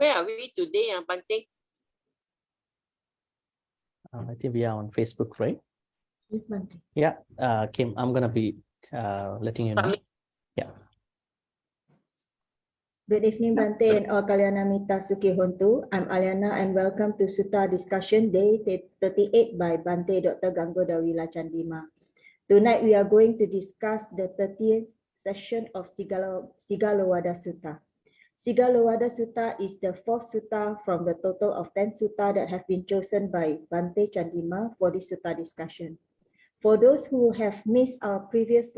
Where are we today, Bhante? I think we are on Facebook, right? Yes, Bhante. Yeah, Kim, I'm going to be letting you know. Yeah. Good evening, Bhante and all Kalyana Mita Sukhi Hontu. I'm Aliana and welcome to Sutta Discussion Day 38 by Bhante Dr. Gangodawila Chandima. Tonight we are going to discuss the 30th session of Sigālovāda Sutta. Sigālovāda Sutta is the fourth sutta from the total of 10 sutta that have been chosen by Bhante Chandima for this sutta discussion. For those who have missed our previous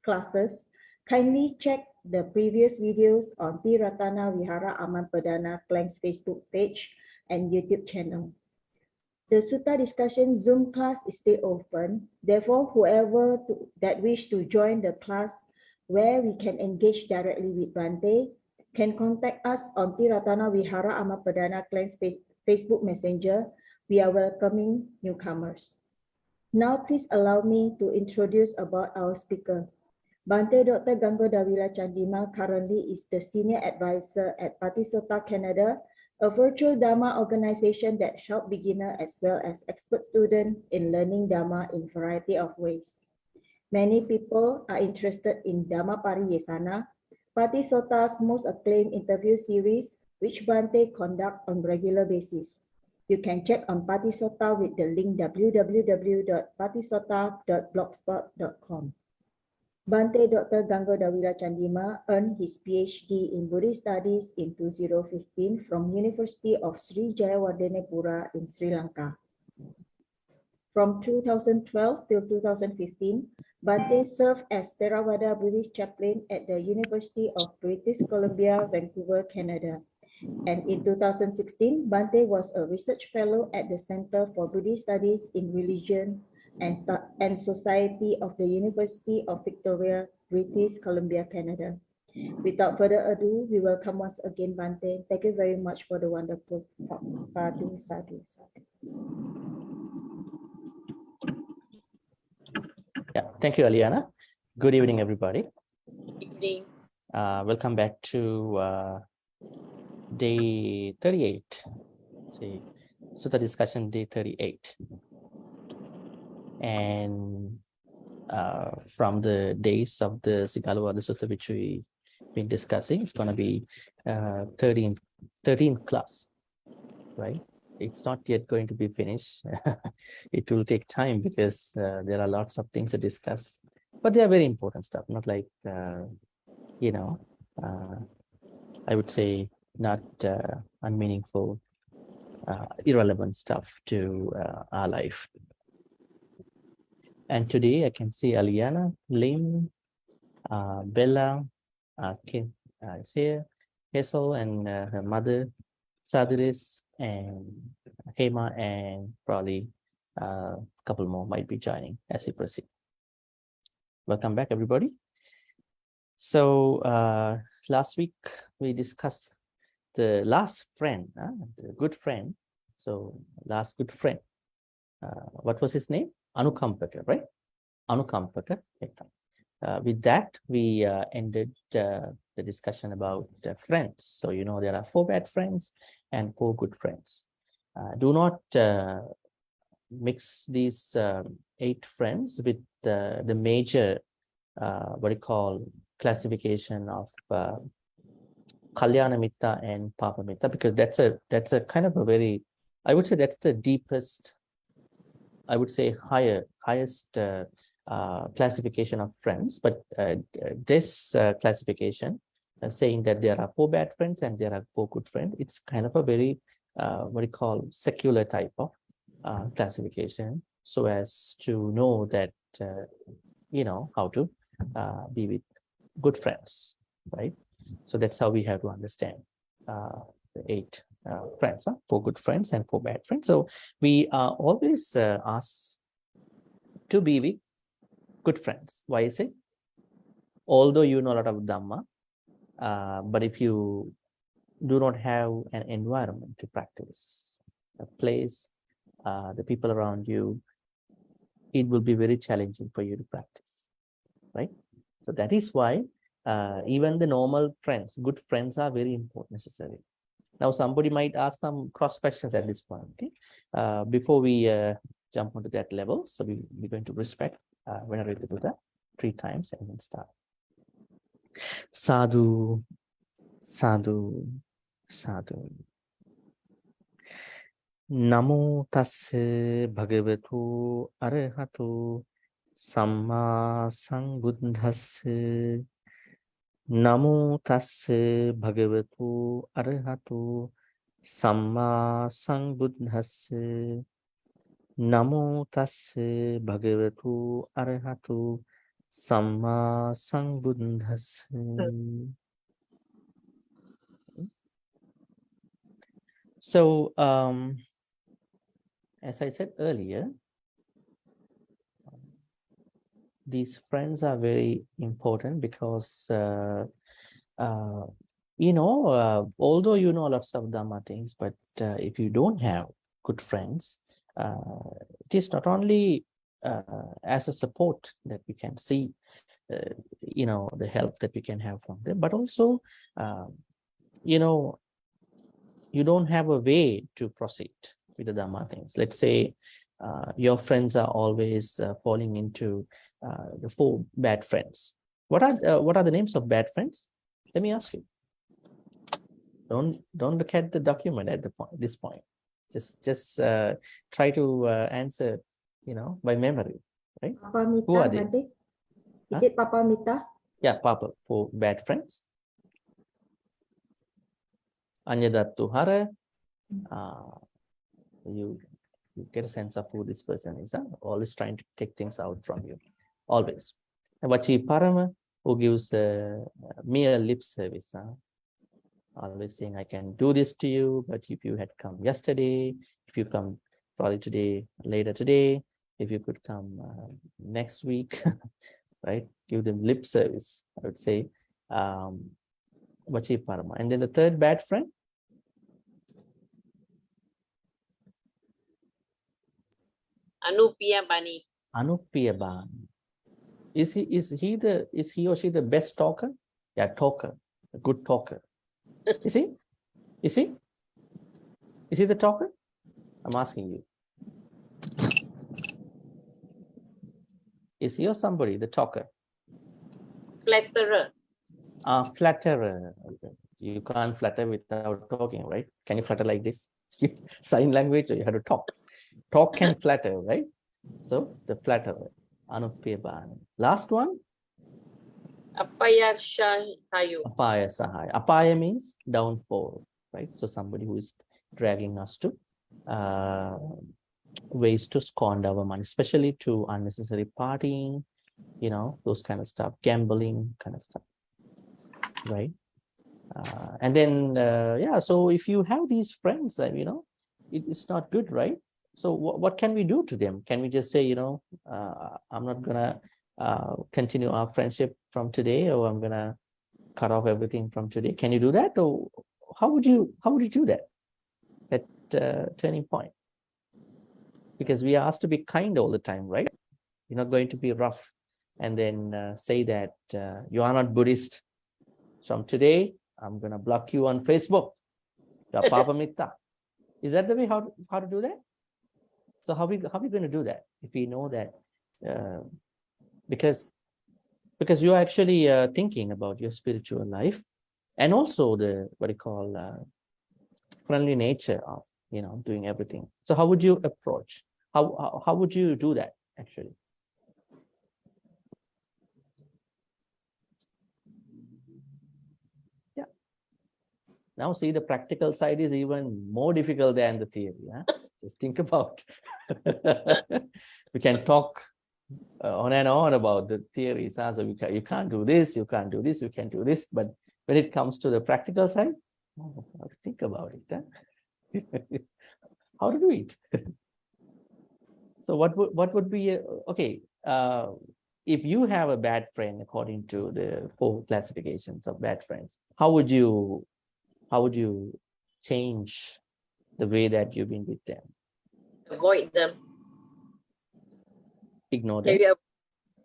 classes, kindly check the previous videos on Ti-Ratana Vihara Aman Perdana Klang's Facebook page and YouTube channel. The Sutta discussion Zoom class is still open. Therefore, whoever that wish to join the class where we can engage directly with Bhante can contact us on Ti-Ratana Vihara Aman Perdana Klang's Facebook Messenger. We are welcoming newcomers. Now, please allow me to introduce about our speaker. Bhante Dr. Gangodawila Chandima currently is the Senior Advisor at Sutta Canada, a virtual Dharma organization that helps beginners as well as expert students in learning Dharma in a variety of ways. Many people are interested in Dhamma Pariyesana, Sotta's most acclaimed interview series, which Bhante conducts on regular basis. You can check on Sotta with the link www.patisotta.blogspot.com. Bhante Dr. Gangodawila Chandima earned his PhD in Buddhist Studies in 2015 from University of Sri Jayawardenepura in Sri Lanka. From 2012 till 2015, Bhante served as Theravada Buddhist chaplain at the University of British Columbia, Vancouver, Canada. And in 2016, Bhante was a research fellow at the Center for Buddhist Studies in Religion and Society of the University of Victoria, British Columbia, Canada. Without further ado, we welcome once again Bhante. Thank you very much for the wonderful talk. Sadhu, sadhu, sadhu. Yeah, thank you, Aliana. Good evening, everybody. Evening. Welcome back to day 38. See, Sutta discussion day 38. And from the days of the Sigālovāda Sutta, which we've been discussing, it's going to be 13th class, right? It's not yet going to be finished. It will take time because there are lots of things to discuss, but they are very important stuff, not like, I would say not unmeaningful, irrelevant stuff to our life. And today I can see Aliana, Lim, Bella, Kim is here, Hazel and her mother, Sadiris, and Hema, and probably a couple more might be joining as we proceed. Welcome back, everybody. So last week we discussed the last friend, the good friend. So last good friend, what was his name? Anukampaka, right? Anukampaka. With that, we ended the discussion about friends. So, there are 4 bad friends and 4 good friends. Do not mix these 8 friends with the major, what you call, classification of Kalyana Mitta and Papa Mitta, because that's a kind of a very, I would say that's the deepest, I would say highest classification of friends. But this classification saying that there are 4 bad friends and there are 4 good friends, it's kind of a very what you call secular type of classification, so as to know that how to be with good friends, right? So that's how we have to understand the 8 friends, 4 good friends and 4 bad friends. So we are always asked to be with good friends. Why is it? Although you know a lot of Dhamma, but if you do not have an environment to practice, a place, the people around you, it will be very challenging for you to practice, right? So that is why even the normal friends, good friends are very important, necessary. Now, somebody might ask some cross questions at this point. Okay, before we jump onto that level, so we're going to respect Venerable Buddha 3 times and then start. Sadhu, sadhu, sadhu. Namo tassa bhagavatu arahatu samma sambuddhassa. Namo tassa bhagavatu arahatu samma sambuddhassa. Namo tassa bhagavatu arahatu samma sambuddhassa. So, as I said earlier, these friends are very important because, although you know lots of Dhamma things, but if you don't have good friends, it is not only as a support that we can see, the help that we can have from them, but also, you don't have a way to proceed with the Dhamma things. Let's say your friends are always falling into the 4 bad friends. What are the names of bad friends? Let me ask you. Don't look at the document at this point. Just try to answer, by memory, right? Papa Mita, Who are they? Bhante? Is Huh? it Papa Mita? Yeah, Papa, 4 bad friends. Anyadattu Hara. You get a sense of who this person is. Always trying to take things out from you. Always. Vachi Parama, who gives mere lip service. Always saying, I can do this to you, but if you had come yesterday, if you come probably today, later today, if you could come next week, right? Give them lip service, I would say. Vachi Parama. And then the 3rd bad friend, Anupiyabani. Anupiyabani. Is he or she the best talker? Yeah, talker, a good talker. Is he? Is he the talker? I'm asking you. Is he or somebody the talker? Flatterer. Flatterer. You can't flatter without talking, right? Can you flatter like this? Sign language, or you have to talk. Talk can flatter, right? So the flatterer, Anupiyabani. Last one, Apayashahayu. Apaya Sahaya. Apaya means downfall, right? So somebody who is dragging us to ways to squander our money, especially to unnecessary partying, those kind of stuff, gambling kind of stuff, right? And then, so if you have these friends, it's not good, right? So what can we do to them? Can we just say, I'm not gonna continue our friendship from today, or I'm gonna cut off everything from today? Can you do that? Or how would you do that at turning point? Because we are asked to be kind all the time, right? You're not going to be rough and then say that you are not Buddhist. From today, I'm going to block you on Facebook. You're Papa Mitta. Is that the way how to do that? So how we going to do that if we know that? Because you're actually thinking about your spiritual life, and also the friendly nature of doing everything. So how would you approach? How would you do that actually? Yeah. Now see, the practical side is even more difficult than the theory. Just think about. We can talk on and on about the theories. So you can't do this, you can't do this, you can do this. But when it comes to the practical side, how to think about it? How to do it? So what would be okay? If you have a bad friend according to the 4 classifications of bad friends, how would you change the way that you've been with them? Avoid them. Ignore Can them.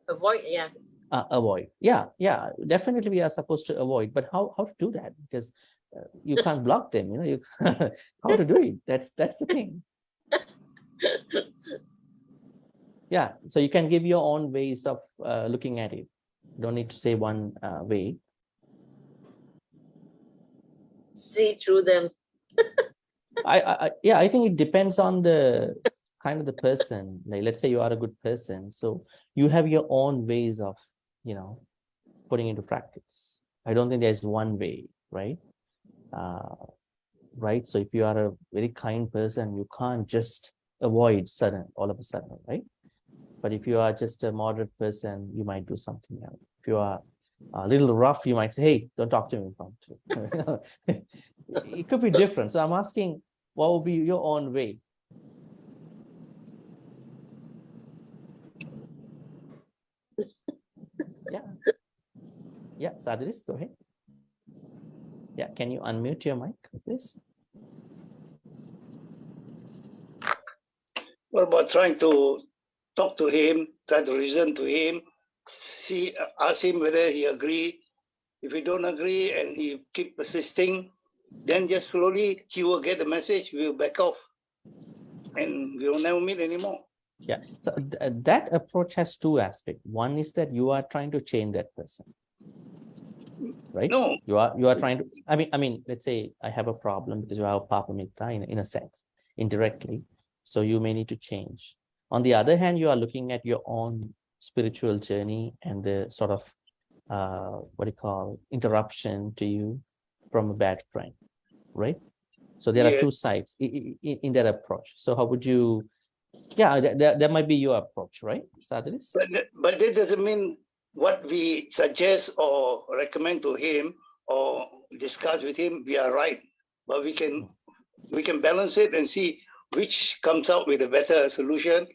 we avoid? Yeah. Avoid. Yeah, definitely we are supposed to avoid. But how to do that? Because you can't block them, you how to do it. That's the thing. Yeah, so you can give your own ways of looking at it. Don't need to say one way. See through them. I think it depends on the kind of the person. Like, let's say you are a good person, so you have your own ways of putting into practice. I don't think there's one way, right? Right. So if you are a very kind person, you can't just avoid all of a sudden, right? But if you are just a moderate person, you might do something else. If you are a little rough, you might say, hey, don't talk to me. It could be different. So I'm asking, what will be your own way? Yeah, Sadhris, go ahead. Yeah, can you unmute your mic, please? What about trying to talk to him, try to listen to him, ask him whether he agree. If he don't agree and he keep persisting, then just slowly he will get the message, we'll back off, and we will never meet anymore. Yeah, so that approach has two aspects. One is that you are trying to change that person, right? No. You are trying to, I mean, let's say I have a problem because you have Papa Mitta in a sense, indirectly. So you may need to change. On the other hand, you are looking at your own spiritual journey and the sort of what do you call interruption to you from a bad friend, right? So there are two sides in that approach. So how would you? Yeah, that might be your approach, right, Sadhris? But that doesn't mean what we suggest or recommend to him or discuss with him, we are right. But we can balance it and see which comes out with a better solution,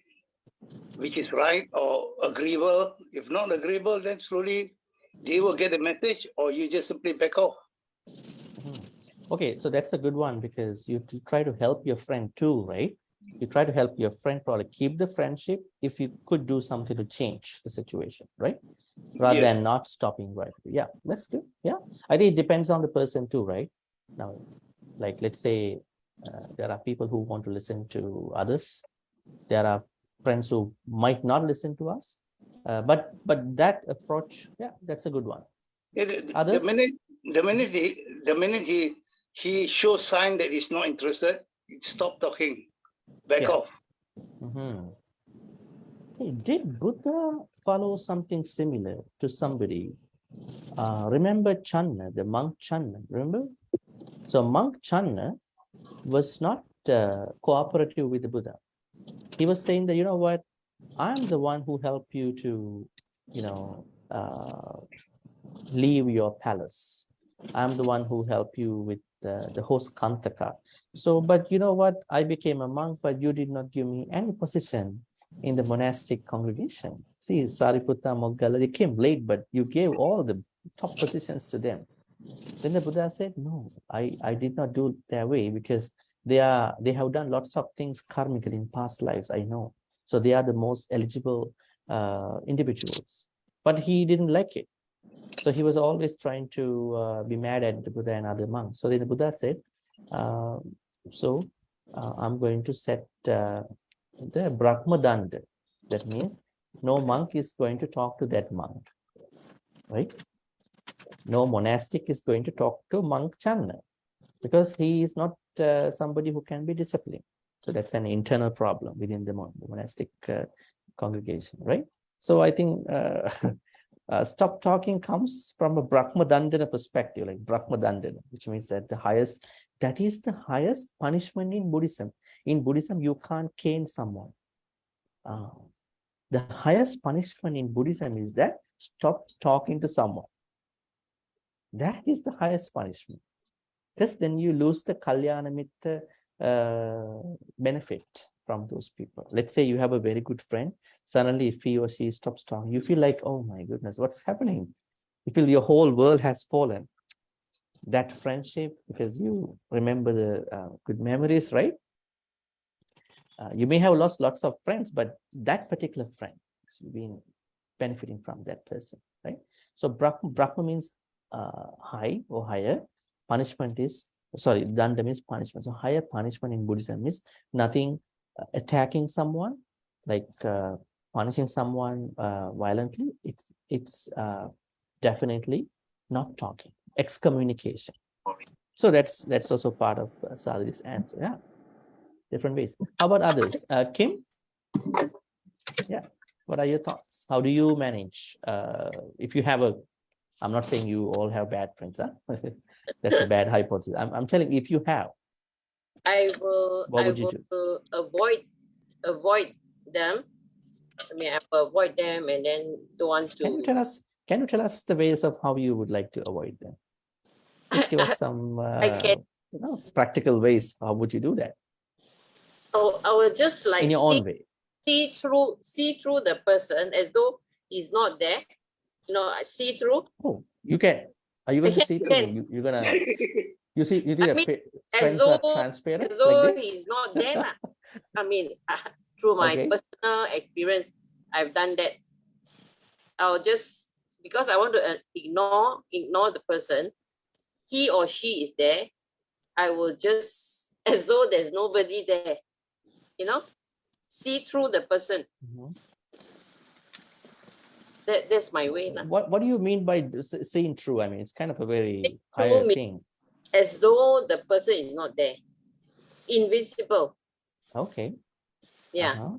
which is right or agreeable. If not agreeable, then slowly they will get the message, or you just simply back off. Okay, so that's a good one, because you try to help your friend too, right? You try to help your friend probably keep the friendship if you could do something to change the situation, right? Rather than not stopping right. Yeah, that's good. Yeah, I think it depends on the person too, right? Now, like, let's say there are people who want to listen to others. There are friends who might not listen to us. But that approach, yeah, that's a good one. The minute he shows sign that he's not interested, stop talking, back off. Hey, did Buddha follow something similar to somebody? Remember Channa, the monk Channa, remember? So monk Channa was not cooperative with the Buddha. He was saying that, you know what, I'm the one who helped you to, leave your palace. I'm the one who helped you with the host Kantaka. So, but you know what, I became a monk, but you did not give me any position in the monastic congregation. See, Sariputta, Moggala, they came late, but you gave all the top positions to them. Then the Buddha said, no, I did not do it that way, because they have done lots of things karmically in past lives, I know. So they are the most eligible individuals. But he didn't like it. So he was always trying to be mad at the Buddha and other monks. So then the Buddha said, I'm going to set the Brahmadanda. That means no monk is going to talk to that monk, right? No monastic is going to talk to monk Channa, because he is not somebody who can be disciplined. So that's an internal problem within the monastic congregation, right? So I think stop talking comes from a Brahmadandana perspective, like Brahmadandana, which means that that is the highest punishment in Buddhism. In Buddhism, you can't cane someone. The highest punishment in Buddhism is that stop talking to someone. That is the highest punishment, because then you lose the Kalyana Mitta benefit from those people. Let's say you have a very good friend. Suddenly, if he or she stops talking, you feel like, oh my goodness, what's happening? You feel your whole world has fallen. That friendship, because you remember the good memories, right? You may have lost lots of friends, but that particular friend, you've been benefiting from that person, right? So Brahma means high or higher. punishment is, sorry, danda means punishment. So higher punishment in Buddhism is nothing attacking someone, like punishing someone violently. It's definitely not talking, excommunication. So that's also part of Sadhuri's answer. Yeah, different ways. How about others? Kim? Yeah, what are your thoughts? How do you manage? If you have I'm not saying you all have bad friends, huh? That's a bad hypothesis. I'm telling you, if you have, what would you do? avoid them. I mean, I will avoid them and then don't want to. Can you tell us the ways of how you would like to avoid them? Just give us some practical ways. How would you do that? I will just like in your own way. See through the person as though he's not there. I see through. Oh, you can. Are you going to see through? You're gonna. You see, you do friends are transparent. As though like this? he's not there. I mean, through my personal experience, I've done that. I'll just, because I want to ignore the person, he or she is there, I will just, as though there's nobody there, see through the person. Mm-hmm. That's my way. What do you mean by seeing through? I mean, it's kind of a very higher thing. As though the person is not there. Invisible. Okay. Yeah.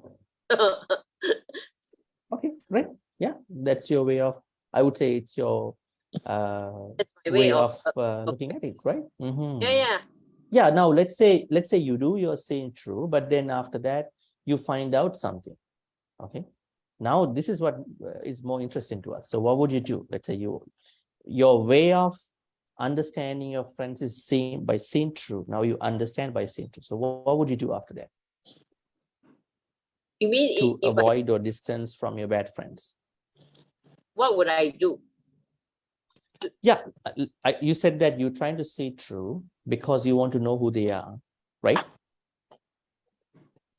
Okay, right. Yeah, that's your way of, I would say it's your way of looking at it, right? Mm-hmm. Yeah. Yeah, now let's say you do your seeing through, but then after that, you find out something. Okay. Now, this is what is more interesting to us. So what would you do? Let's say your way of understanding your friends is by seeing through. Now you understand by seeing through. So what would you do after that? You mean to avoid or distance from your bad friends? What would I do? Yeah, you said that you're trying to see through because you want to know who they are, right?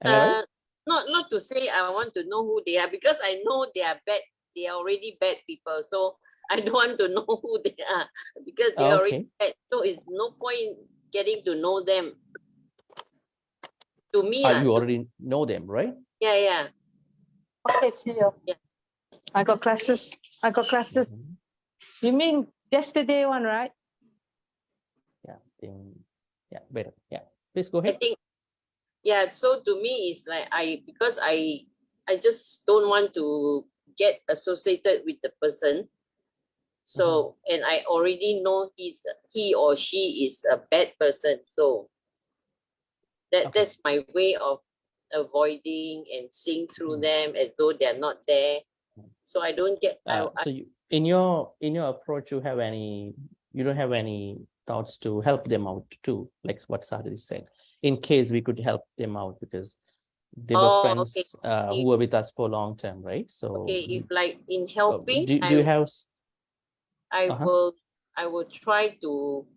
Am I right? Not to say I want to know who they are, because I know they are bad. They are already bad people, so I don't want to know who they are because they are already bad. So it's no point getting to know them. To me, you already know them, right? Yeah. Okay, see you. Yeah. I got classes. Mm-hmm. You mean yesterday one, right? Yeah, better. Yeah, please go ahead. I think, so to me it's like because I just don't want to get associated with the person. So and I already know he or she is a bad person. So that's my way of avoiding and seeing through them as though they're not there. So I don't get. So in your approach, you don't have any thoughts to help them out too, like what Sadhuri said. In case we could help them out because they were friends who were with us for a long time, right? So if like in helping, do you have? I will try to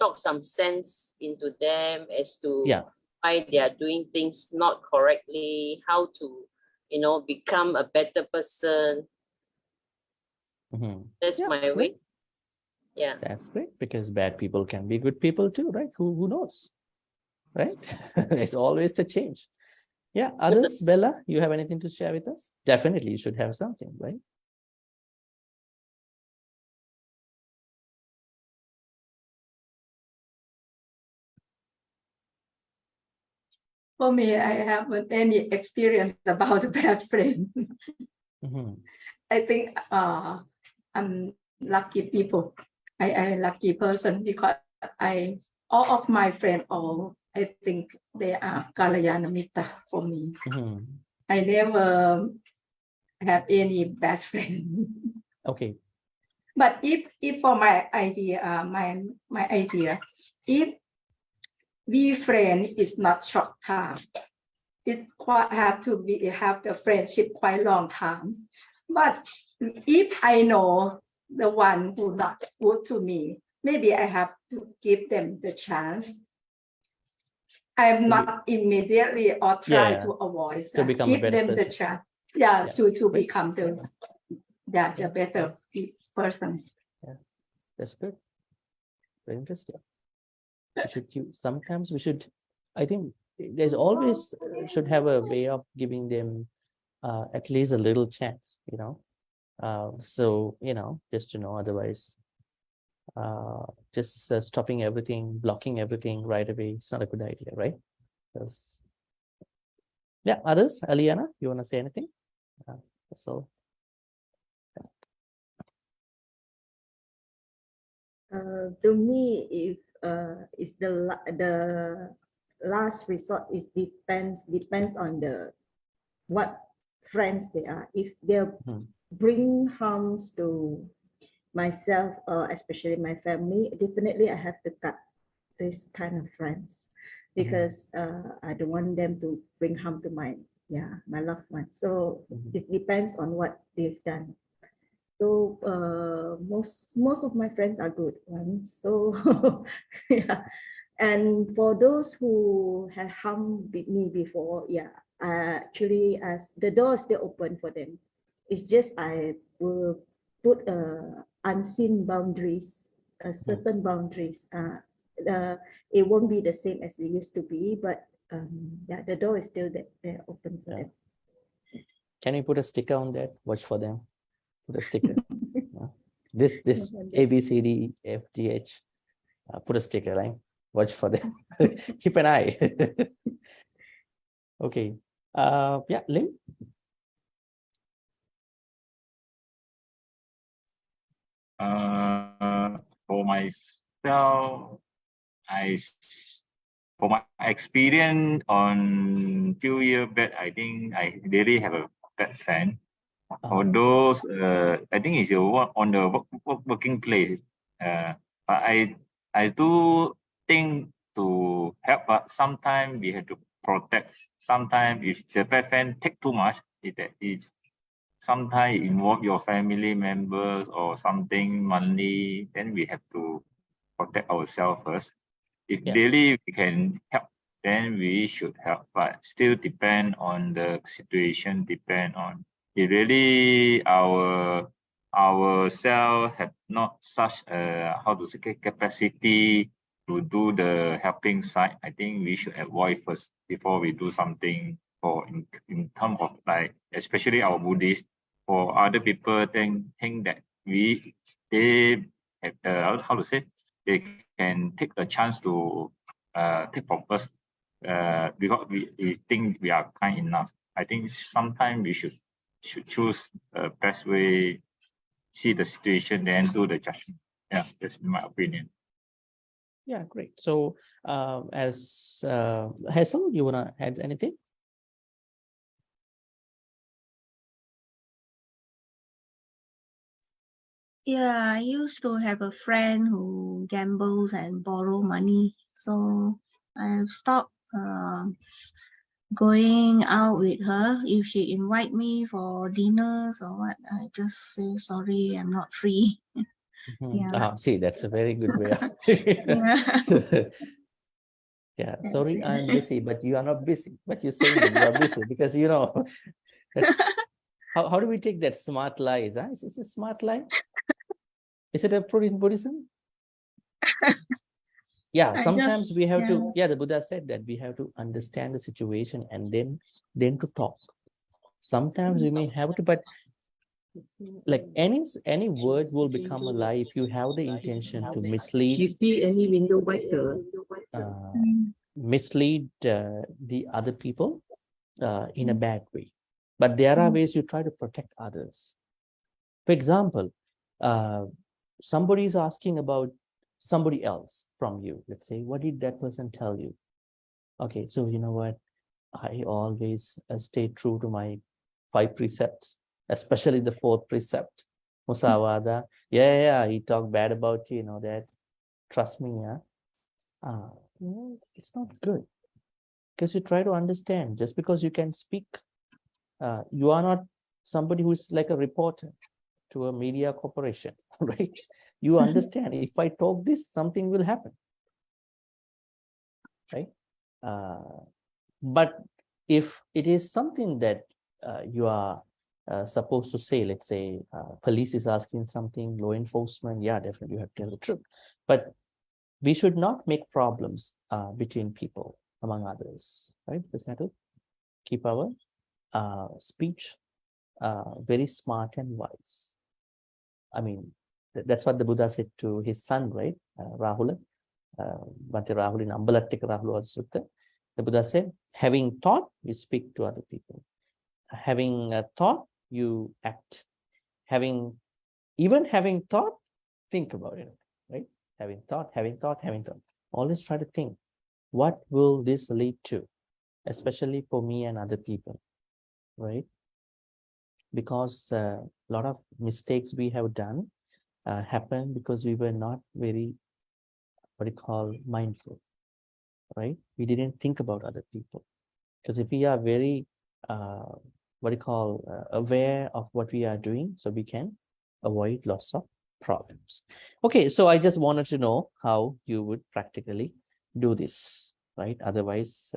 talk some sense into them as to why they are doing things not correctly, how to become a better person. That's my way. Yeah, that's great, because bad people can be good people too, right? Who knows, right? It's always the change. Yeah, others. Bella, you have anything to share with us? Definitely you should have something, right? For me, I haven't any experience about bad friend. I think I'm lucky people. I lucky person because all of my friends, I think they are Kalyana Mitta for me. I never have any bad friend. Okay. But if for my idea, my idea, if we friend is not short time, it quite have to have the friendship quite long time. But if I know the one who not good to me, maybe I have to give them the chance. I'm not immediately or try to avoid. To become give a better them person. the chance. To become the better person. Yeah, that's good. Very interesting. Sometimes we should, I think there's always should have a way of giving them at least a little chance, so, just to know, otherwise just stopping everything, blocking everything right away, it's not a good idea, right? Because, yeah, others, Aliana, you want to say anything? So to me, if it's the last resort, is depends on the what friends they are. If they bring harms to myself or especially my family, definitely I have to cut this kind of friends, because I don't want them to bring harm to my loved ones. So it depends on what they've done. So most of my friends are good ones. So yeah. And for those who have harmed me before, actually, as the door is still open for them. It's just I will put unseen boundaries, certain boundaries. It won't be the same as it used to be, but the door is still there open for them. Can you put a sticker on that? Watch for them. Put a sticker. This A, B, C, D, F, G, H. Put a sticker, right? Watch for them. Keep an eye. Okay. Yeah, Lim. For myself, for my experience on few years back, I think I really have a bad friend. For those, I think it's on the working place. But I do think to help, but sometimes we have to protect. Sometimes if the bad friend take too much, it's sometimes involve your family members or something money, then we have to protect ourselves first. If really we can help, then we should help, but still depend on the situation, depend on if really ourselves have not such a capacity to do the helping side. I think we should avoid first before we do something for in terms of, like, especially our Buddhists. For other people think that they have they can take a chance to take from us because we think we are kind enough. I think sometimes we should choose the best way, see the situation, then do the judgment. Yeah, that's my opinion. Yeah, great. So as Hazel, you want to add anything? Yeah, I used to have a friend who gambles and borrow money. So I've stopped going out with her. If she invite me for dinners or what, I just say, sorry, I'm not free. Yeah. See, that's a very good way. Yeah. Yeah, That's sorry, it. I'm busy, but you are not busy. But you're saying that you are busy because, that's, how do we take that smart lies? Huh? Is it a smart lie? Is it a Buddhism? Yeah, sometimes we have to, the Buddha said that we have to understand the situation and then to talk. Sometimes we may have to, but like any word will become a lie if you have the intention to mislead. You see any window wiper? Mislead the other people in a bad way. But there are ways you try to protect others. For example, somebody is asking about somebody else from you. Let's say, what did that person tell you? Okay, so you know what? I always stay true to my 5 precepts, especially the 4th precept, Musāvāda. Yeah, he talked bad about you, that. Trust me, it's not good. Because you try to understand, just because you can speak, you are not somebody who's like a reporter to a media corporation, right? You understand, if I talk this, something will happen, right? But if it is something that you are supposed to say, let's say police is asking something, law enforcement, definitely you have to tell the truth. But we should not make problems between people, among others, right? We have to keep our speech very smart and wise. I mean, that's what the Buddha said to his son, right? Rahula, Bhante Rahul in Ambalattika Rahula Sutta. The Buddha said, having thought, you speak to other people. Having thought, you act. Even having thought, think about it, right? Having thought. Always try to think, what will this lead to? Especially for me and other people, right? Because a lot of mistakes we have done happen because we were not very, mindful, right? We didn't think about other people. Because if we are very, aware of what we are doing, so we can avoid lots of problems. Okay, so I just wanted to know how you would practically do this, right? Otherwise,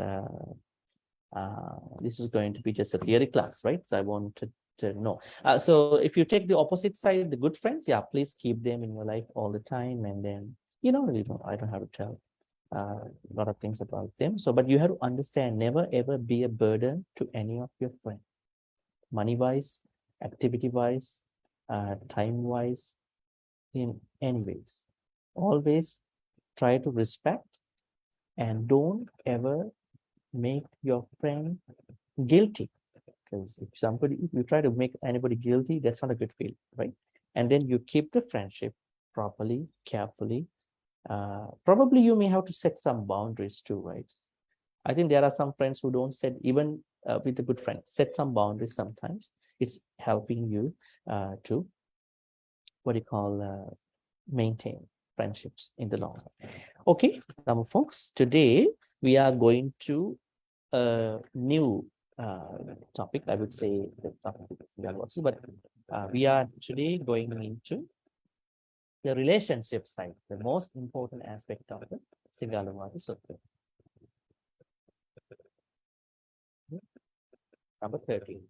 this is going to be just a theory class, right? So I wanted to know. So if you take the opposite side, the good friends, yeah, please keep them in your life all the time. And then, I don't have to tell a lot of things about them. So, but you have to understand, never ever be a burden to any of your friends, money-wise, activity-wise, time-wise, in any ways. Always try to respect and don't ever make your friend guilty. Because if you try to make anybody guilty, that's not a good feeling, right? And then you keep the friendship properly, carefully. Probably you may have to set some boundaries too, right? I think there are some friends who don't set, even with a good friend, set some boundaries sometimes. It's helping you to, maintain friendships in the long run. Okay, now folks, today we are going to a new topic. I would say the topic is Sigālovāda, but we are today going into the relationship side, the most important aspect of the Sigālovāda Sutta. Number 13.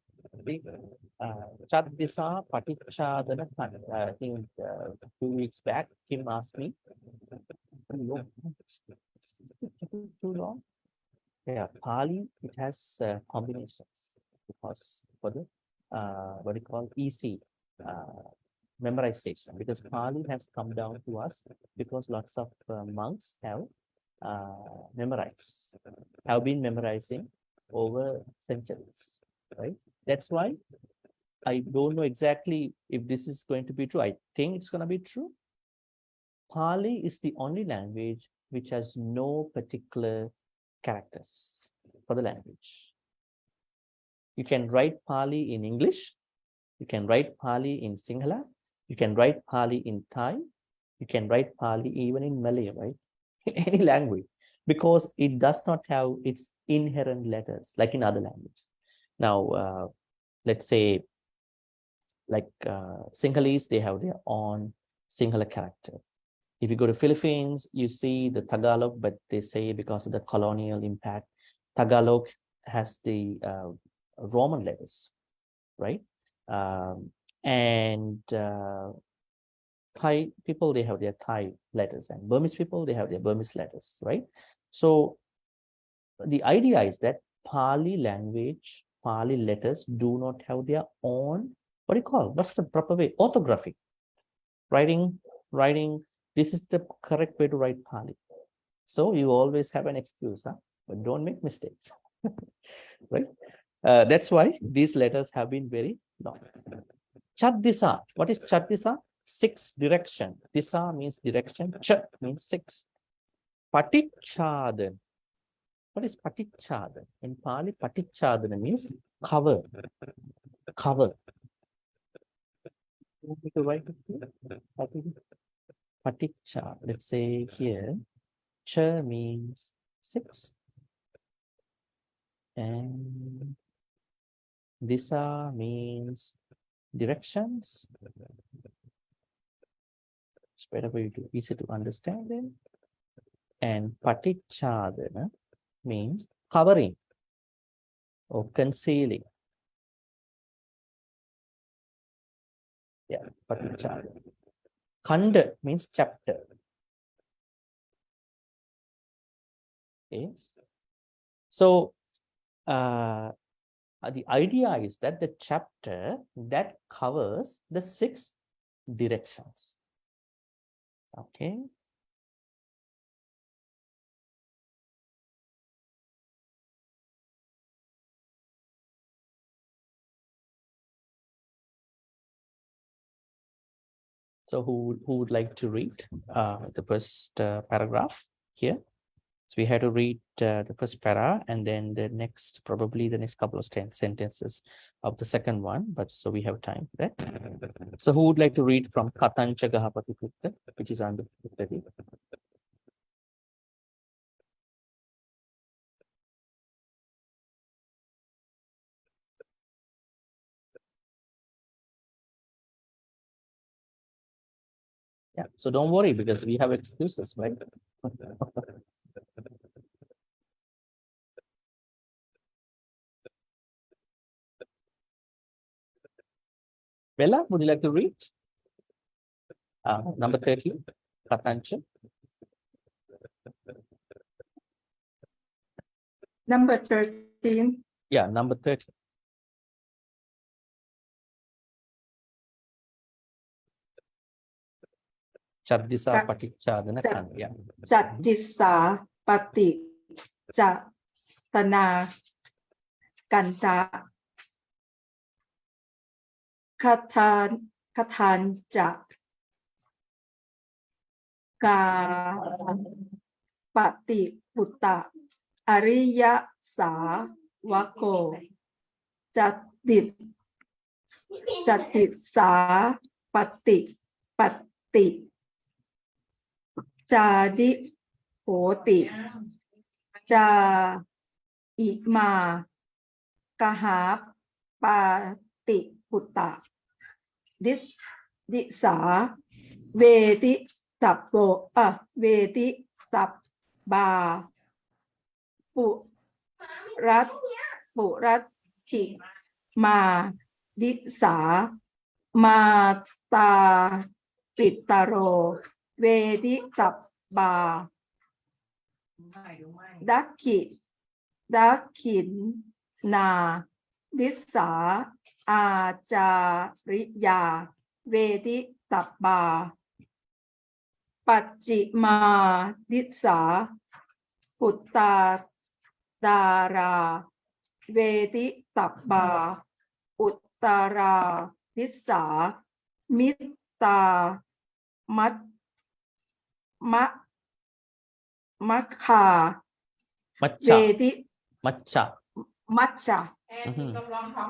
Chaddisa Patichādana Khanda. I think 2 weeks back, Kim asked me, too long? Yeah, Pali, it has combinations because for the easy memorization, because Pali has come down to us because lots of monks have been memorizing over centuries, right? That's why I don't know exactly if this is going to be true. I think it's going to be true. Pali is the only language which has no particular characters for the language. You can write Pali in English, you can write Pali in Sinhala, you can write Pali in Thai, you can write Pali even in Malay, right? Any language, because it does not have its inherent letters like in other languages. Now, let's say like Sinhalese, they have their own Sinhala character. If you go to Philippines, you see the Tagalog, but they say because of the colonial impact, Tagalog has the Roman letters, right? And Thai people, they have their Thai letters, and Burmese people, they have their Burmese letters, right? So the idea is that Pali language, Pali letters do not have their own, what's the proper way? Orthography. Writing, this is the correct way to write Pali. So you always have an excuse, but don't make mistakes, right? That's why these letters have been very long. Chaddisa, what is Chaddisa? 6 direction. Disa means direction, Chat means 6. Patichādana. What is Patichādana? In Pali, Patichādana means cover. Cover. You want me to write it here? Paticha, let's say here, Cha means 6. And Disa means directions. It's better for you to easy to understand them. And Patichādana means covering or concealing. Yeah, Patichādana. Khanda means chapter. Okay. So the idea is that the chapter that covers the 6 directions. Okay. So who would like to read the first paragraph here? So we had to read the first para and then the next, probably the next couple of sentences of the second one. But so we have time for that. So who would like to read from Katancha Gahapati Putta, which is under 30? Yeah, so don't worry because we have excuses, right? Bella, would you like to read? Number 30, Katancha. Number 13. Yeah, number 30. Chaddisa Patichadana Kanda. Yeah. Chaddisa Patichadana Kanda Katanja Ka Pati Putta Ariya Sa Wako Chaddisa Pati Jadi Hoti Ja Ima Kahap Pati Putta Disa Vedi Tappo Vedi Tappa Purati Ma Disa Mata Pitaro Vedi Tappa Dakin Na Disa Acariya Vedi Tappa Pachima Disa Putta Dara Vedi Tappa Uttara Disa Mitta Makha Vedi Matcha.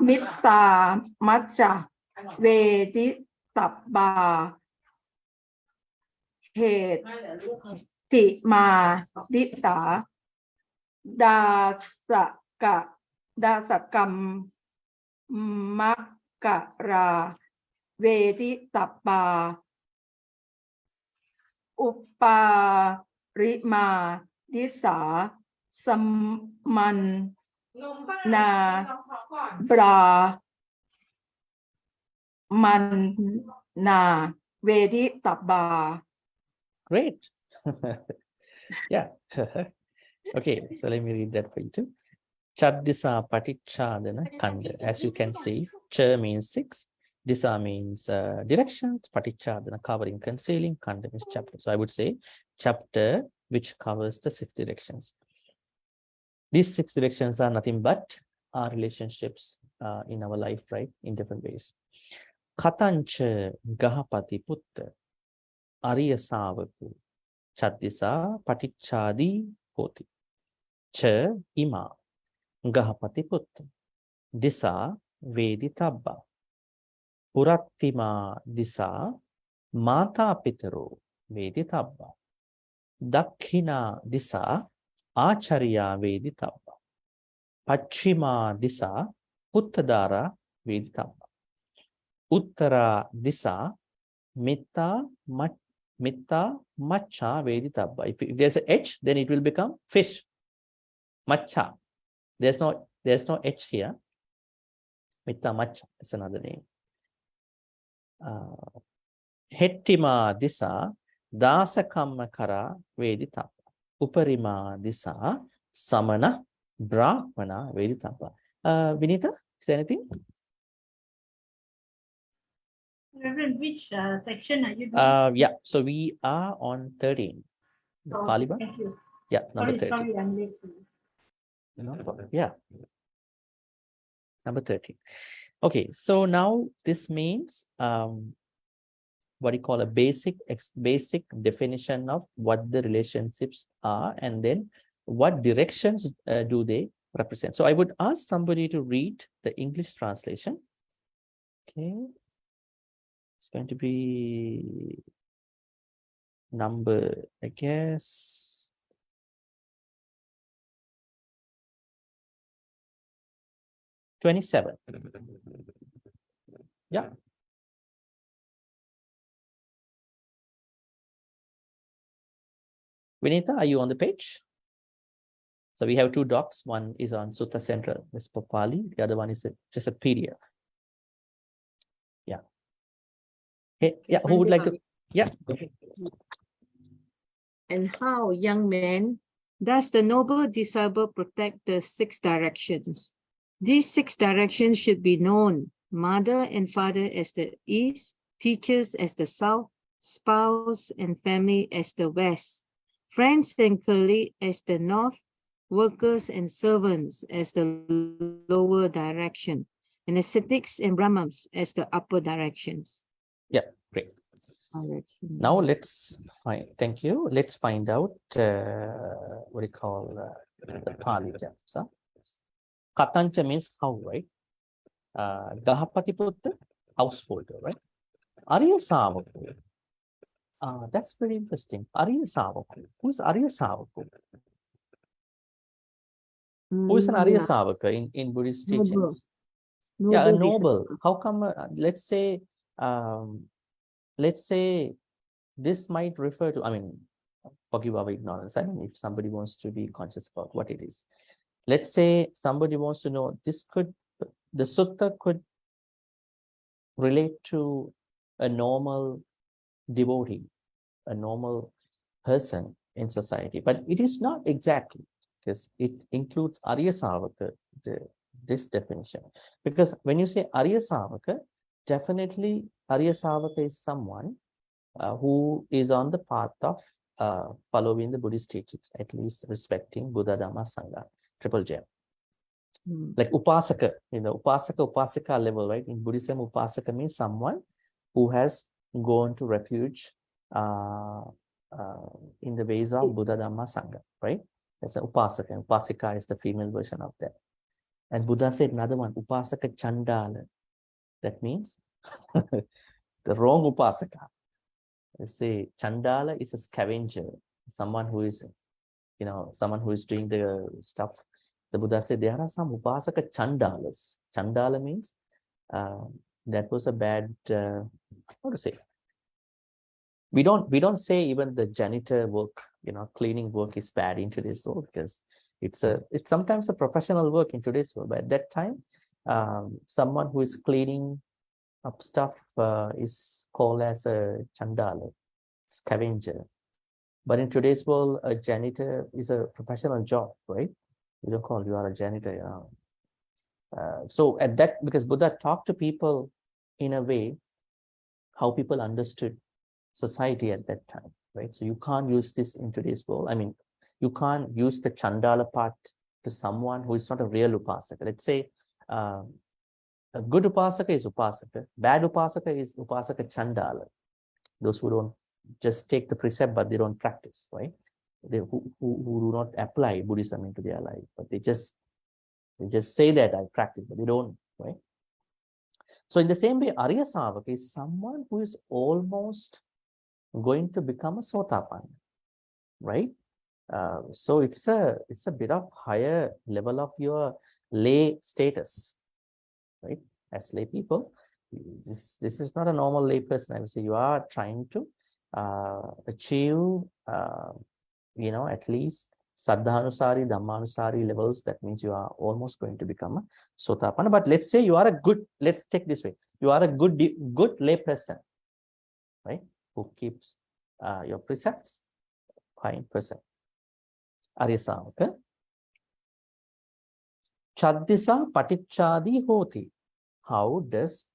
Mitta Matcha Vedi Tappa Heti Ma Disa Dasakam Makara Vedi Tappa Uparima Disa Saman Na Bra Manna Vedi Tappa. Great. Yeah. Okay, so let me read that for you too. Chaddisa Patichadana Kanda. As you can see, Cha means 6, Disa means directions, Patichadana covering, concealing, Kanda means chapter. So I would say chapter which covers the 6 directions. These 6 directions are nothing but our relationships in our life, right? In different ways. Katancha Gahapati Putta Ariya Savaku Chaddisa Patichadi Hoti Cha Ima Gahapati Putta Disa Vedi Tabba Purattima Disa Mata Pitaro Vedi Tabba Dakhina Disa Acharya Vedi Tabba Pachima Disa Uttadara Vedi Tabba Uttara Disa Mitta Matcha Vedi Tabba. If there's a H, then it will become fish. Matcha. There's no H here. Mitta Matcha is another name. Hettima Disa Dasakamma Kara Vedi Tappa. Uparima Disa, Samana, Brahmana, Veditapa. Vinita, say anything? Reverend, which section are you doing? Yeah, so we are on 13. The Oh, Pali one? thank you. Yeah, number 13. Sorry, I'm late. No problem. Yeah. Number 13. Okay, so now this means what you call a basic definition of what the relationships are, and then what directions do they represent. So I would ask somebody to read the English translation. Okay, it's going to be number, I guess, 27. Yeah. Vinita, are you on the page? So we have two docs. One is on Sutta Central, this Pali. The other one is just a PDF. Yeah. Hey, yeah. Who would like to? Yeah. And how, young man, does the noble disciple protect the 6 directions? These 6 directions should be known: mother and father as the east, teachers as the south, spouse and family as the west, friends and colleagues as the north, workers and servants as the lower direction, and ascetics and brahmans as the upper directions. Yeah, great. Now let's find, thank you. Let's find out what do you call the Pali terms. Huh? Katancha means how, right? Gahapatiputta, householder, right? Arya Savaka. That's very interesting. Arya Savaka. Who is Arya Savaka? Who is an Arya Savaka in Buddhist teachings? Yeah, a noble. How come? Let's say this might refer to, I mean, forgive our ignorance. I mean, if somebody wants to be conscious about what it is. Let's say somebody wants to know, the sutta could relate to a normal devotee, a normal person in society, but it is not exactly, because it includes Arya Savaka, this definition. Because when you say Arya Savaka, definitely Arya Savaka is someone who is on the path of following the Buddhist teachings, at least respecting Buddha, Dhamma, Sangha, triple gem. Like Upasaka, Upasaka level, right? In Buddhism, Upasaka means someone who has gone to refuge in the ways of Buddha, Dhamma, Sangha, right? That's an Upasaka, and Upasika is the female version of that. And Buddha said another one, Upasaka Chandala. That means the wrong Upasaka. Let's say Chandala is a scavenger, someone who is, someone who is doing the stuff. The Buddha said there are some Upasaka Chandalas. Chandala means that was a bad, how to say? We don't say even the janitor work, cleaning work is bad in today's world, because it's sometimes a professional work in today's world. But at that time, someone who is cleaning up stuff is called as a chandala, scavenger. But in today's world, a janitor is a professional job, right? You don't call you are a janitor. So at that, because Buddha talked to people in a way how people understood society at that time, right? So you can't use this in today's world. I mean, you can't use the chandala part to someone who is not a real upasaka. Let's say a good upasaka is upasaka. Bad upasaka is upasaka chandala. Those who don't just take the precept, but they don't practice, right? Who do not apply Buddhism into their life, but they just say that I practice, but they don't, right? So in the same way, Arya Savaka is someone who is almost going to become a Sotapanna, right? So it's a bit of higher level of your lay status, right? As lay people, this is not a normal lay person. I would say you are trying to achieve, at least Saddhanusari, Dhammanusari levels. That means you are almost going to become a Sotapanna. But let's say you are a good, let's take this way, you are a good lay person, right? Who keeps your precepts, fine person. Arya Savaka. Chaddisa Patichadi Hoti. How does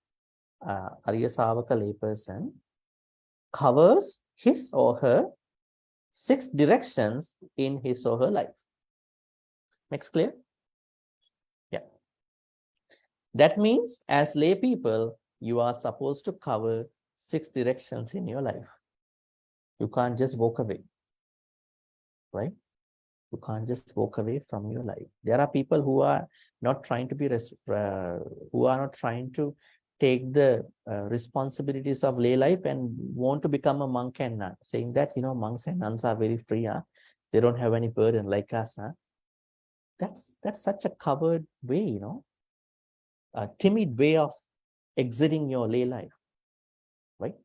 Arya Savaka layperson covers his or her 6 directions in his or her life? Makes clear? Yeah. That means as lay people, you are supposed to cover 6 directions in your life. You can't just walk away, right? You can't just walk away from your life. There are people who are not trying to be, who are not trying to take the responsibilities of lay life and want to become a monk and nun, saying that, you know, monks and nuns are very free. They don't have any burden like us. That's such a covered way, you know, a timid way of exiting your lay life, right?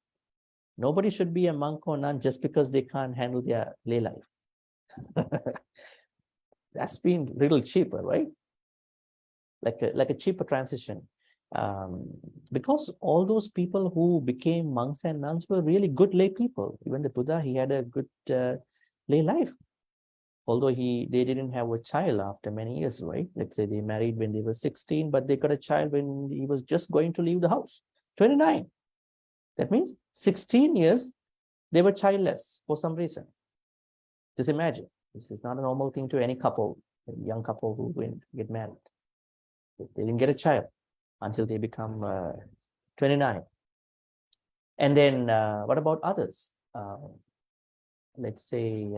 Nobody should be a monk or nun just because they can't handle their lay life. That's been a little cheaper, right? Like a cheaper transition. Because all those people who became monks and nuns were really good lay people. Even the Buddha, he had a good lay life. Although they didn't have a child after many years, right? Let's say they married when they were 16, but they got a child when he was just going to leave the house, 29. That means 16 years, they were childless for some reason. Just imagine, this is not a normal thing to any couple, a young couple who get married. They didn't get a child until they become 29. And then what about others? Let's say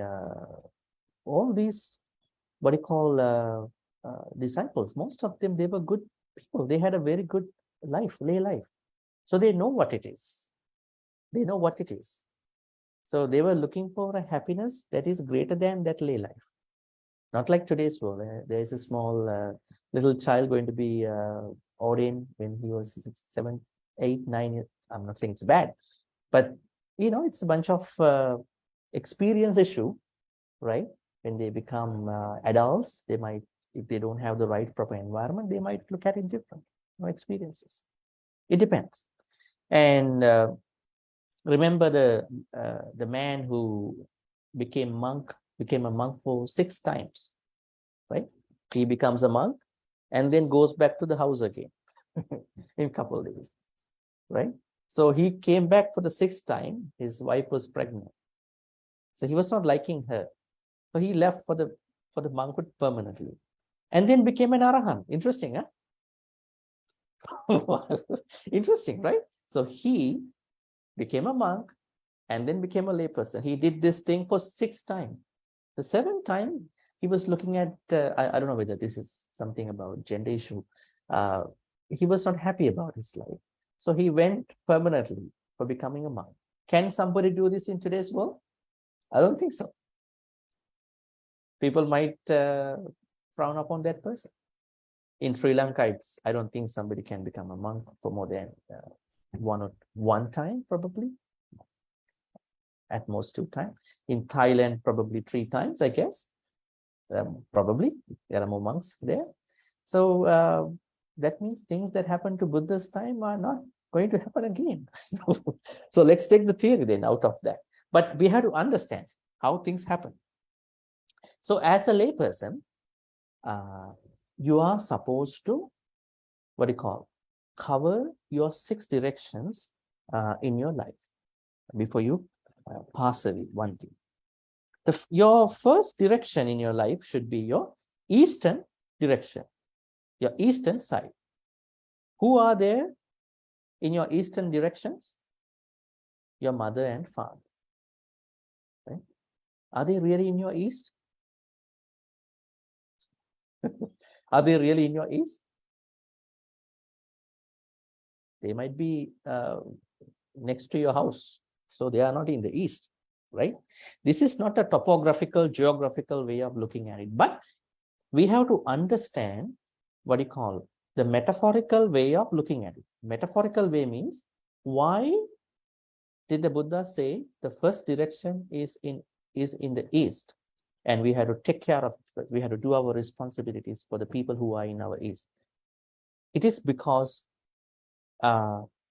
all these, what you call disciples, most of them, they were good people. They had a very good life, lay life. So they know what it is. They know what it is. So they were looking for a happiness that is greater than that lay life. Not like today's world. There is a small little child going to be ordained when he was 7, 8, 9 years. I'm not saying it's bad, but you know, it's a bunch of experience issue, right? When they become adults, they might, if they don't have the right proper environment, they might look at it different, you know, experiences. It depends. And remember the man who became a monk for 6 times, right? He becomes a monk and then goes back to the house again in a couple of days, right? So he came back for the 6th time. His wife was pregnant, so he was not liking her, so he left for the monkhood permanently, and then became an arahant. Interesting, huh? Interesting, right? So he became a monk and then became a layperson. He did this thing for 6 times. The 7th time, he was looking at, I don't know whether this is something about gender issue. He was not happy about his life. So he went permanently for becoming a monk. Can somebody do this in today's world? I don't think so. People might frown upon that person. In Sri Lanka, I don't think somebody can become a monk for more than one time, probably. At most 2 times. In Thailand, probably 3 times, I guess. Probably there are more monks there. So that means things that happened to Buddha's time are not going to happen again. So let's take the theory then out of that. But we have to understand how things happen. So as a layperson, you are supposed to, what do you call, cover your 6 directions in your life before you pass away one day. Your first direction in your life should be your eastern direction, your eastern side. Who are there in your eastern directions? Your mother and father. Right? Are they really in your east? Are they really in your east? They might be next to your house, so they are not in the east, right? This is not a topographical, geographical way of looking at it, but we have to understand what you call the metaphorical way of looking at it. Metaphorical way means, why did the Buddha say the first direction is in the east, and we have to take care of it. We have to do our responsibilities for the people who are in our east. It is because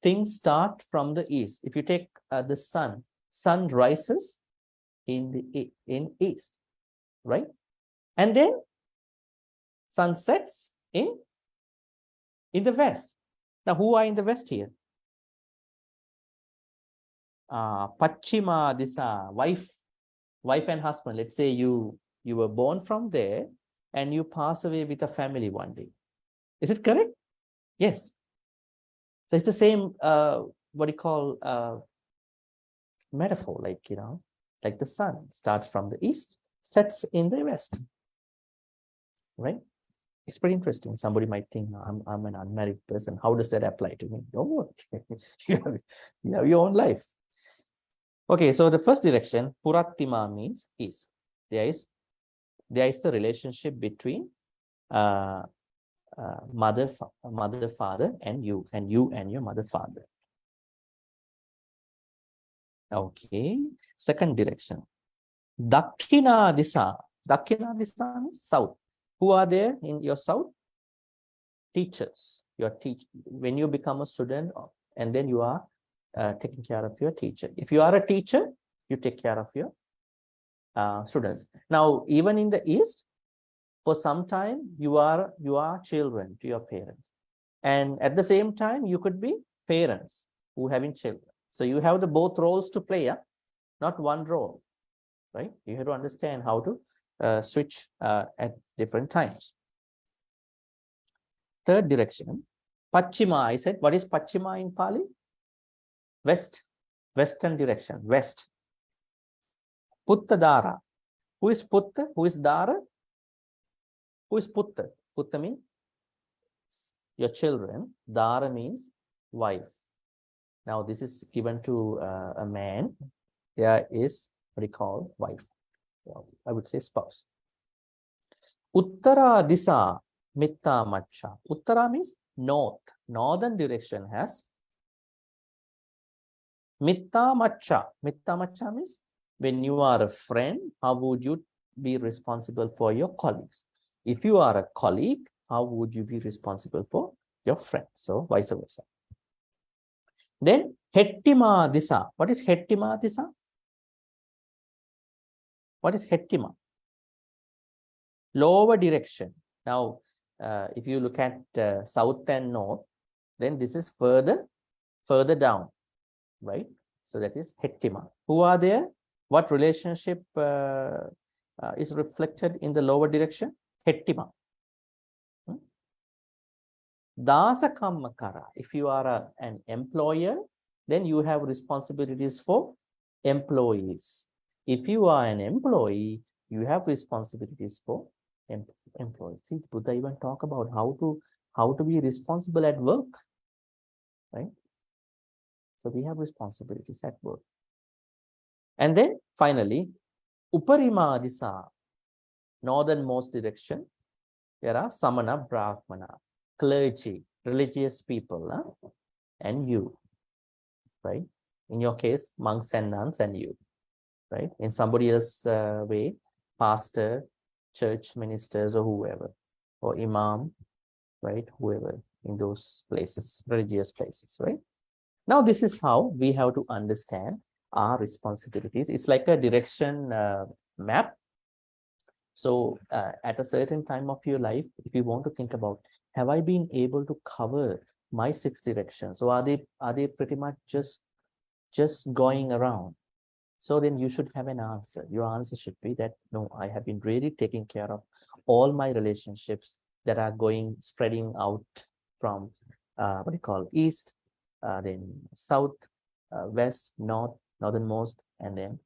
things start from the east. If you take the sun rises in east, right? And then sun sets in the west. Now, who are in the west here? Pachima Disa, wife and husband. Let's say you were born from there and you pass away with a family one day. Is it correct? Yes. So it's the same, what do you call, metaphor, like, like the sun starts from the east, sets in the west, right? It's pretty interesting. Somebody might think, I'm an unmarried person. How does that apply to me? Don't worry. you have your own life. Okay, so the first direction, Purattima, means is. There is the relationship between mother, father, and you and your mother, father. Okay, second direction, Dakina Disa. Dakina Disa means south. Who are there in your south? Teachers. Your when you become a student, and then you are taking care of your teacher. If you are a teacher, you take care of your students. Now, even in the East, for some time, you are children to your parents. And at the same time, you could be parents who having children. So you have the both roles to play, not one role, right? You have to understand how to switch at different times. Third direction, Pachima. I said, what is Pachima in Pali? West, western direction, west. Putta Dara. Who is Putta? Who is Dara? Who is Putta? Putta means your children. Dara means wife. Now, this is given to a man. There is what we call wife. Well, I would say spouse. Uttara Disa Mitta Macha. Uttara means north. Northern direction has Mitta Macha. Mitta Macha means when you are a friend, how would you be responsible for your colleagues? If you are a colleague, how would you be responsible for your friends? So vice versa. Then Hettima Disa. What is Hettima Disa? What is Hettima? Lower direction. Now, if you look at south and north, then this is further down, right? So that is Hettima. Who are there? What relationship is reflected in the lower direction? Hettima. Dasa Kammakara. If you are an employer, then you have responsibilities for employees. If you are an employee, you have responsibilities for employees. See, Buddha even talk about how to be responsible at work, right? So we have responsibilities at work. And then finally, Uparima Disa, northernmost direction, there are Samana, Brahmana, clergy, religious people, and you, right? In your case, monks and nuns and you, right? In somebody else's way, pastor, church ministers, or whoever, or imam, right? Whoever in those places, religious places, right? Now, this is how we have to understand our responsibilities. It's like a direction map. So at a certain time of your life, if you want to think about, have I been able to cover my 6 directions? So are they pretty much just going around? So then you should have an answer. Your answer should be that, no, I have been really taking care of all my relationships that are spreading out from what do you call east, then south, west, north, northernmost, and then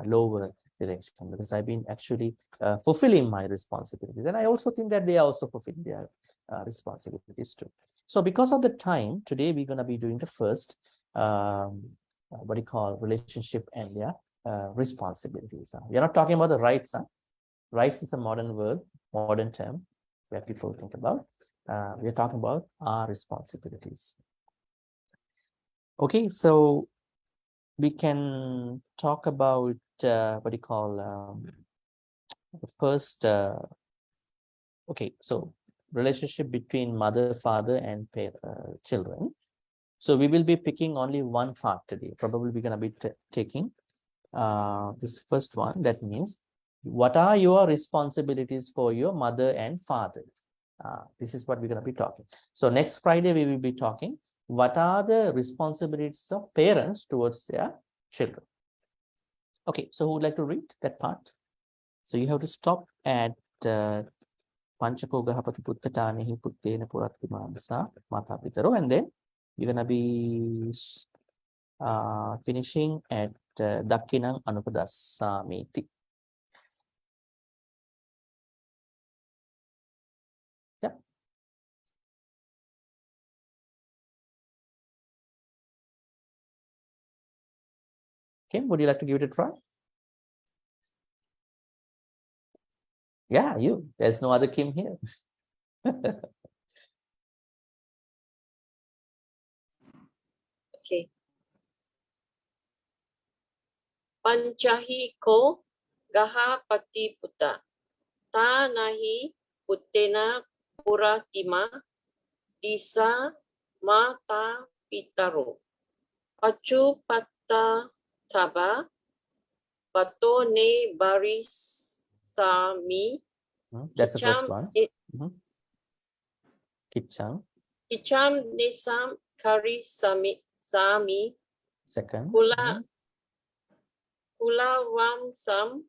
lower direction, because I've been actually fulfilling my responsibilities. And I also think that they are also fulfilling their responsibilities too. So because of the time, today we're going to be doing the first what do you call relationship and their responsibilities. We are not talking about the rights. Rights is a modern word, modern term where people think about. We are talking about our responsibilities. Okay, so we can talk about what do you call the first. Okay, so relationship between mother, father, and children. So we will be picking only one part today. Probably we're going to be taking this first one. That means What are your responsibilities for your mother and father? This is what we're going to be talking. So next Friday, we will be talking what are the responsibilities of parents towards their children. Okay, so who would like to read that part? So you have to stop at Panchako Gahapati Puttatānehi Puttena Purattimādasa Mata Pitaro, and then you're going to be finishing at Dakkinang Anupadassamiti. Yeah. Kim, would you like to give it a try? Yeah, you. There's no other Kim here. Okay. Panchahi ko gaha pati puta. Ta nahi puttena puratima disa mata pitaro. Pachu patta taba pato ne baris sami. That's the first one. Kichang. Kicham nesam kari sami. Second. Kula wamsam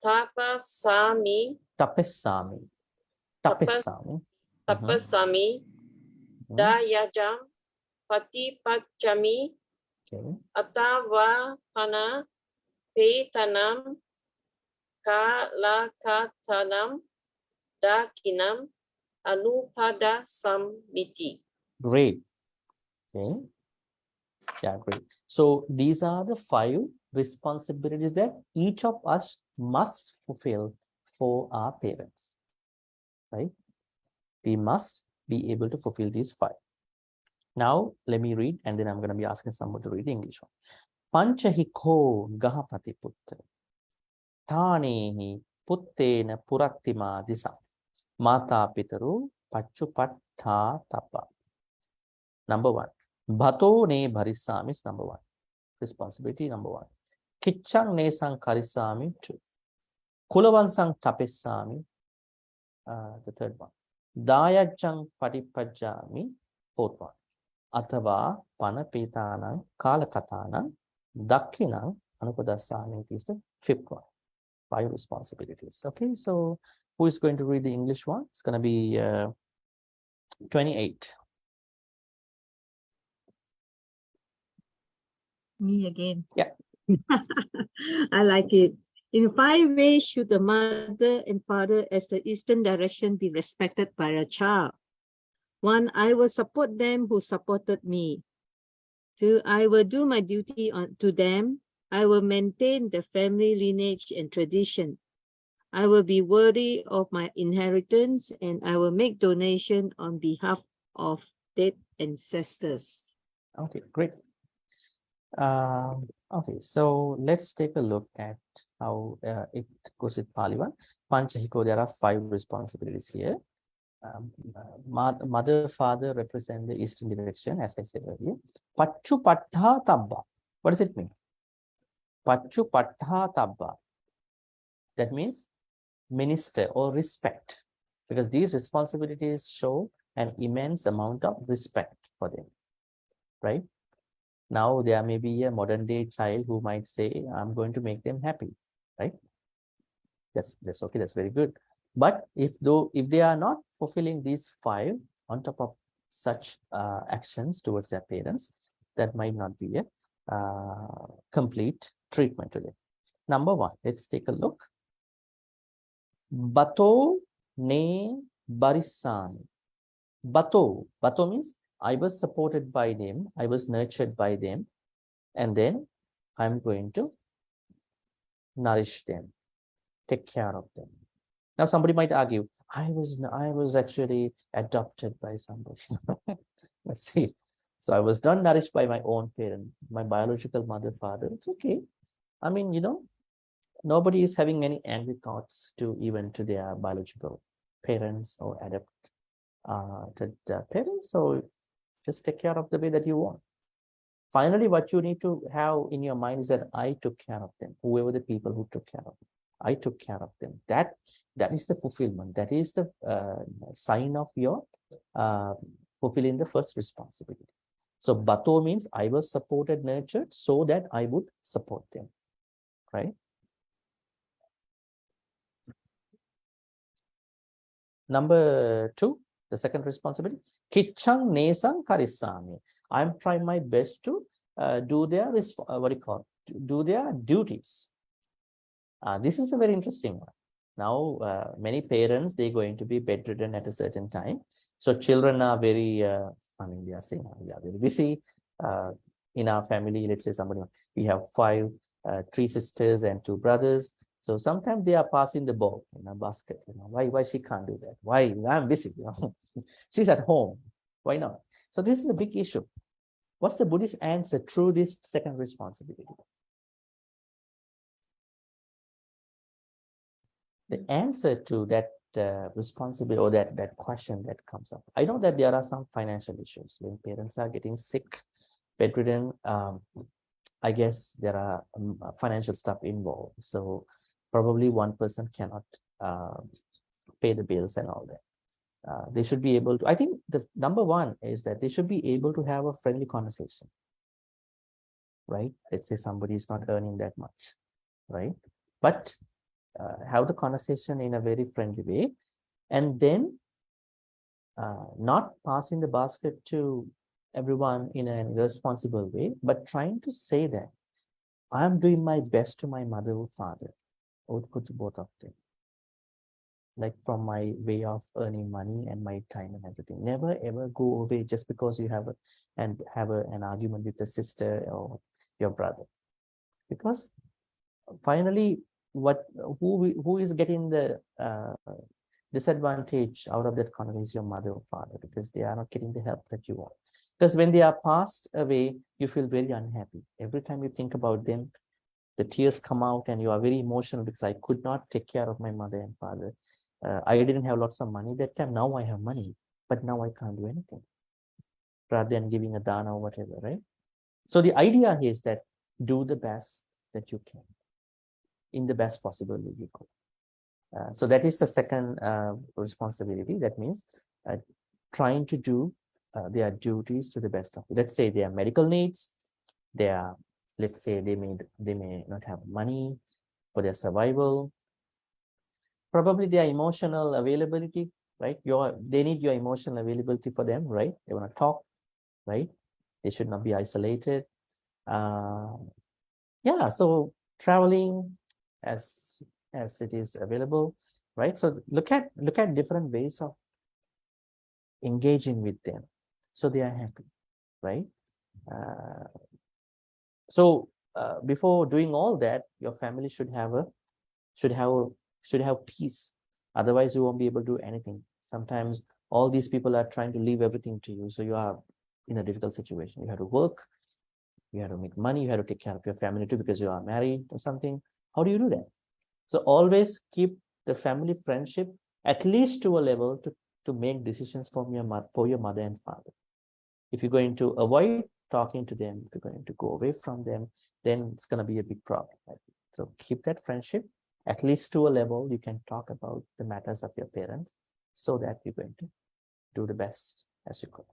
tapasami. Tapasami. Dayajam patipachami. Atava hana petanam kalakatanam dakinam anupada samiti. Great. Okay. Yeah, great. So these are the 5 responsibilities that each of us must fulfill for our parents, right? We must be able to fulfill these 5. Now, let me read, and then I'm going to be asking someone to read the English one. Panchahiko gahapati putta. Tanehi puttena purattima disa. Mata pitaru pachupatta tapa. Number 1. Bhato ne bharisami is number 1. Responsibility number 1. Kichang ne sang karisami 2. Kulavan sang tapesami, the 3rd one. Dayajang patipajami, 4th one. Athava panapetanang kalakatanang dakkinang anupadasami is the 5th one. 5 responsibilities. Okay, so who is going to read the English one? It's going to be 28. Me again. Yeah. I like it. In 5 ways should the mother and father as the eastern direction be respected by a child. 1, I will support them who supported me. 2, I will do my duty to them. I will maintain the family lineage and tradition. I will be worthy of my inheritance, and I will make donation on behalf of dead ancestors. Okay, great. Okay, so let's take a look at how it goes with Pali one. Panchahiko, there are 5 responsibilities here. Mother, father represent the eastern direction, as I said earlier. Pachu pattha tabba. What does it mean? Pachu pattha tabba. That means minister or respect, because these responsibilities show an immense amount of respect for them, right? Now there may be a modern day child who might say, I'm going to make them happy, right? That's okay, that's very good. But if they are not fulfilling these 5 on top of such actions towards their parents, that might not be a complete treatment to them. Number 1, let's take a look. Bato ne barisani. Bato means I was supported by them, I was nurtured by them, and then I'm going to nourish them, take care of them. Now somebody might argue, I was actually adopted by somebody. Let's see. So I was not nourished by my own parent, my biological mother, father. It's okay. I mean, nobody is having any angry thoughts to their biological parents or adapt to their parents. So just take care of the way that you want. Finally, what you need to have in your mind is that I took care of them, whoever the people who took care of them. I took care of them. That is the fulfillment. That is the sign of your fulfilling the first responsibility. So Bato means I was supported, nurtured, so that I would support them, right? Number 2, the second responsibility, Kichang Nesang Karisami. I'm trying my best to do their do their duties. This is a very interesting one. Now, many parents, they're going to be bedridden at a certain time. So children are very, they are saying, we are very busy. In our family, let's say we have 3 sisters and 2 brothers. So sometimes they are passing the ball in a basket. Why she can't do that? Why? I'm busy. She's at home. Why not? So this is a big issue. What's the Buddhist answer through this second responsibility? The answer to that responsibility or that question that comes up. I know that there are some financial issues when parents are getting sick, bedridden. I guess there are financial stuff involved. So probably one person cannot pay the bills and all that. They should be able to, I think the number 1 is that they should be able to have a friendly conversation, right? Let's say somebody is not earning that much, right? But have the conversation in a very friendly way, and then not passing the basket to everyone in an irresponsible way, but trying to say that I'm doing my best to my mother or father, or to both of them, like from my way of earning money and my time and everything. Never ever go away just because you have an argument with a sister or your brother, because finally who is getting the disadvantage out of that conversation is your mother or father, because they are not getting the help that you want. Because when they are passed away, you feel very unhappy. Every time you think about them, the tears come out and you are very emotional, because I could not take care of my mother and father. I didn't have lots of money that time. Now I have money, but now I can't do anything, rather than giving a dana or whatever, right? So the idea is that do the best that you can in the best possible way you could. So that is the second responsibility. That means trying to do their duties to the best of it. Let's say their medical needs, let's say they may not have money for their survival. Probably their emotional availability, right? They need your emotional availability for them, right? They want to talk, right? They should not be isolated. Yeah, so traveling as it is available, right? So look at different ways of engaging with them so they are happy, right? So before doing all that, your family should have peace. Otherwise you won't be able to do anything. Sometimes all these people are trying to leave everything to you, so you are in a difficult situation. You have to work, you have to make money, you have to take care of your family too, because you are married or something. How do you do that? So always keep the family friendship at least to a level to make decisions for your mother and father. If you're going to avoid talking to them, if you're going to go away from them, then it's going to be a big problem. Right? So keep that friendship at least to a level you can talk about the matters of your parents, so that you're going to do the best as you could.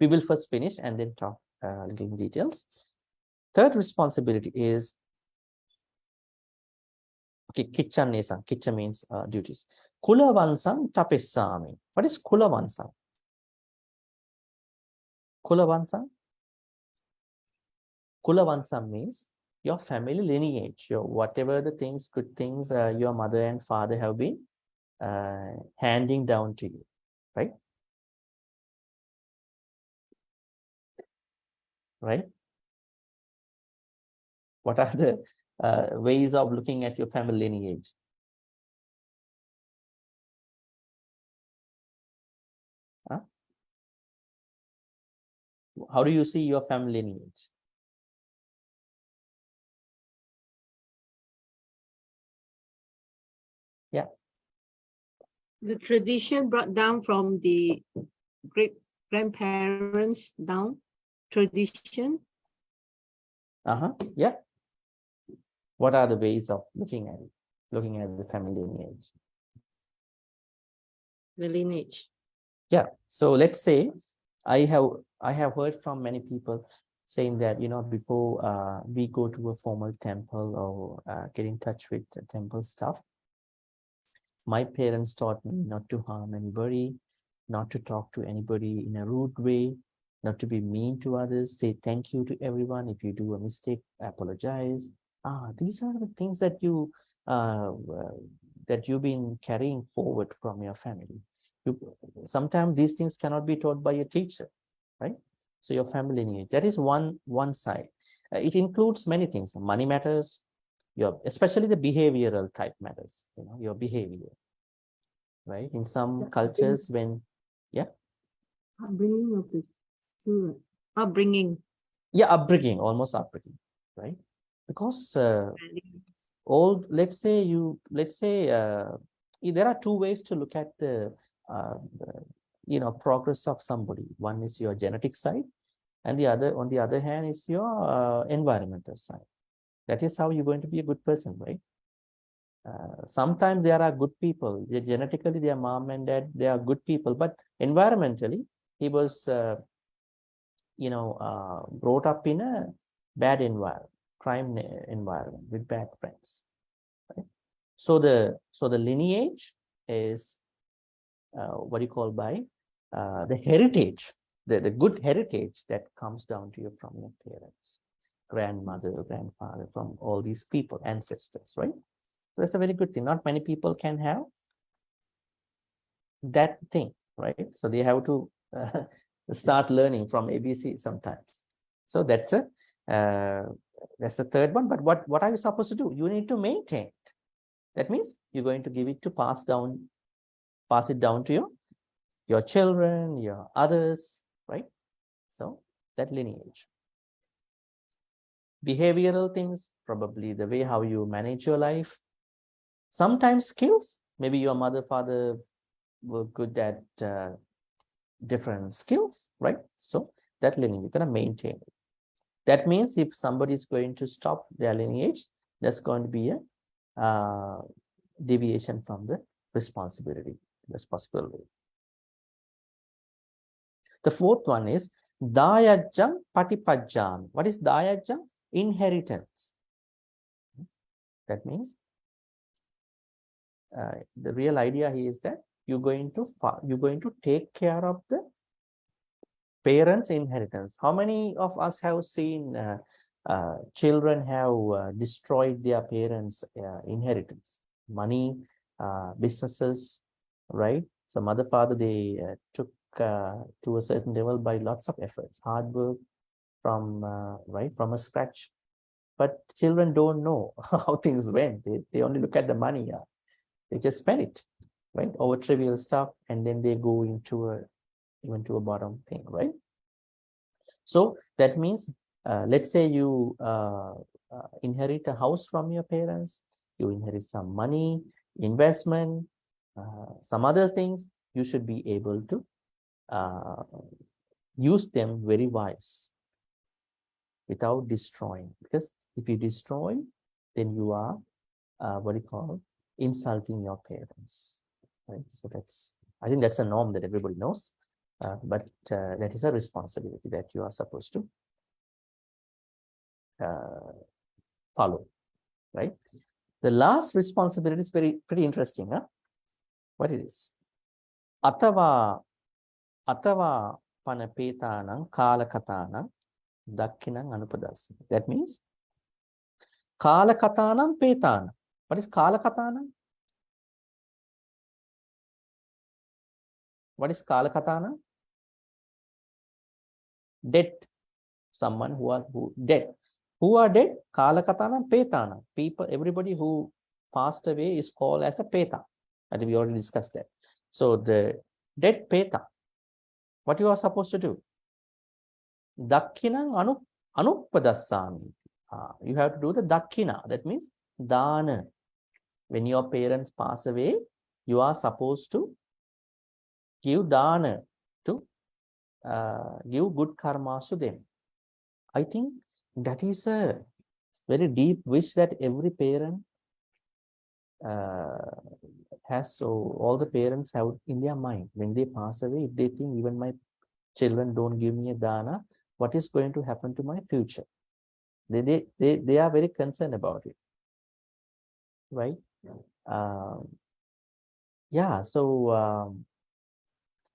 We will first finish and then talk a little in details. Third responsibility is Kiccha Nesang. Kiccha means duties. Kulavansam tapesami. What is Kulavansam? Kulavansam? Kulavansam means your family lineage, your whatever the things, good things your mother and father have been handing down to you, right? Right? What are the ways of looking at your family lineage? Huh? How do you see your family lineage? Yeah. The tradition brought down from the great grandparents down, tradition. Yeah. What are the ways of looking at it? Looking at the family lineage. The lineage. Yeah. So let's say I have heard from many people saying that, you know, before we go to a formal temple or get in touch with temple stuff, my parents taught me not to harm anybody, not to talk to anybody in a rude way, not to be mean to others, say thank you to everyone. If you do a mistake, apologize. These are the things that you've been carrying forward from your family. Sometimes these things cannot be taught by a teacher, right? So your family lineage, that is one side. It includes many things. Money matters, especially the behavioral type matters, you know, your behavior, right? In some cultures, Upbringing of the children. Upbringing. Yeah, upbringing, almost upbringing, right? Because let's say there are two ways to look at the progress of somebody. One is your genetic side, and on the other hand is your environmental side. That is how you're going to be a good person, right? Sometimes there are good people. Genetically, their mom and dad, they are good people, but environmentally, he was brought up in a bad environment, crime environment with bad friends. Right? So the lineage is what you call by the heritage, the good heritage that comes down to you from your parents, grandmother, grandfather, from all these people, ancestors, right? So that's a very good thing. Not many people can have that thing, right? So they have to start learning from ABC sometimes. So that's the third one. But what are you supposed to do? You need to maintain it. That means you're going to give it to pass it down to your children, your others, right? So that lineage. Behavioral things, probably the way how you manage your life. Sometimes skills, maybe your mother, father were good at different skills, right? So that lineage, you're going to maintain it. That means if somebody is going to stop their lineage, there's going to be a deviation from the responsibility. The fourth one is Dayajjam Patipajjam. What is Dayajjam? Inheritance. That means the real idea here is that you're going to take care of the parents' inheritance. How many of us have seen children have destroyed their parents' inheritance? Money, businesses, right? So mother, father, they took to a certain level by lots of efforts, hard work from a scratch. But children don't know how things went. They only look at the money. They just spend it, right, over trivial stuff, and then they go into a bottom thing, right? So that means, let's say you inherit a house from your parents, you inherit some money, investment, some other things. You should be able to use them very wise without destroying. Because if you destroy, then you are insulting your parents, right? So I think that's a norm that everybody knows, but that is a responsibility that you are supposed to follow, right? The last responsibility is pretty interesting, huh? What it is? Atava panapetanang kalakatanang dakkinang anupadasa. That means kalakatanang petana. What is kalakatana? What is kalakatana? Dead. Someone who dead. Who are dead? Kalakatana, petana. People, everybody who passed away is called as a peta. I think we already discussed that. So the dead peta, what you are supposed to do? Dakkinang anuppadassami. You have to do the dakkina. That means dana. When your parents pass away, you are supposed to give dana, to give good karma to them. I think that is a very deep wish that every parent has. So all the parents have in their mind when they pass away, if they think even my children don't give me a dana, what is going to happen to my future? They are very concerned about it, right? Yeah, so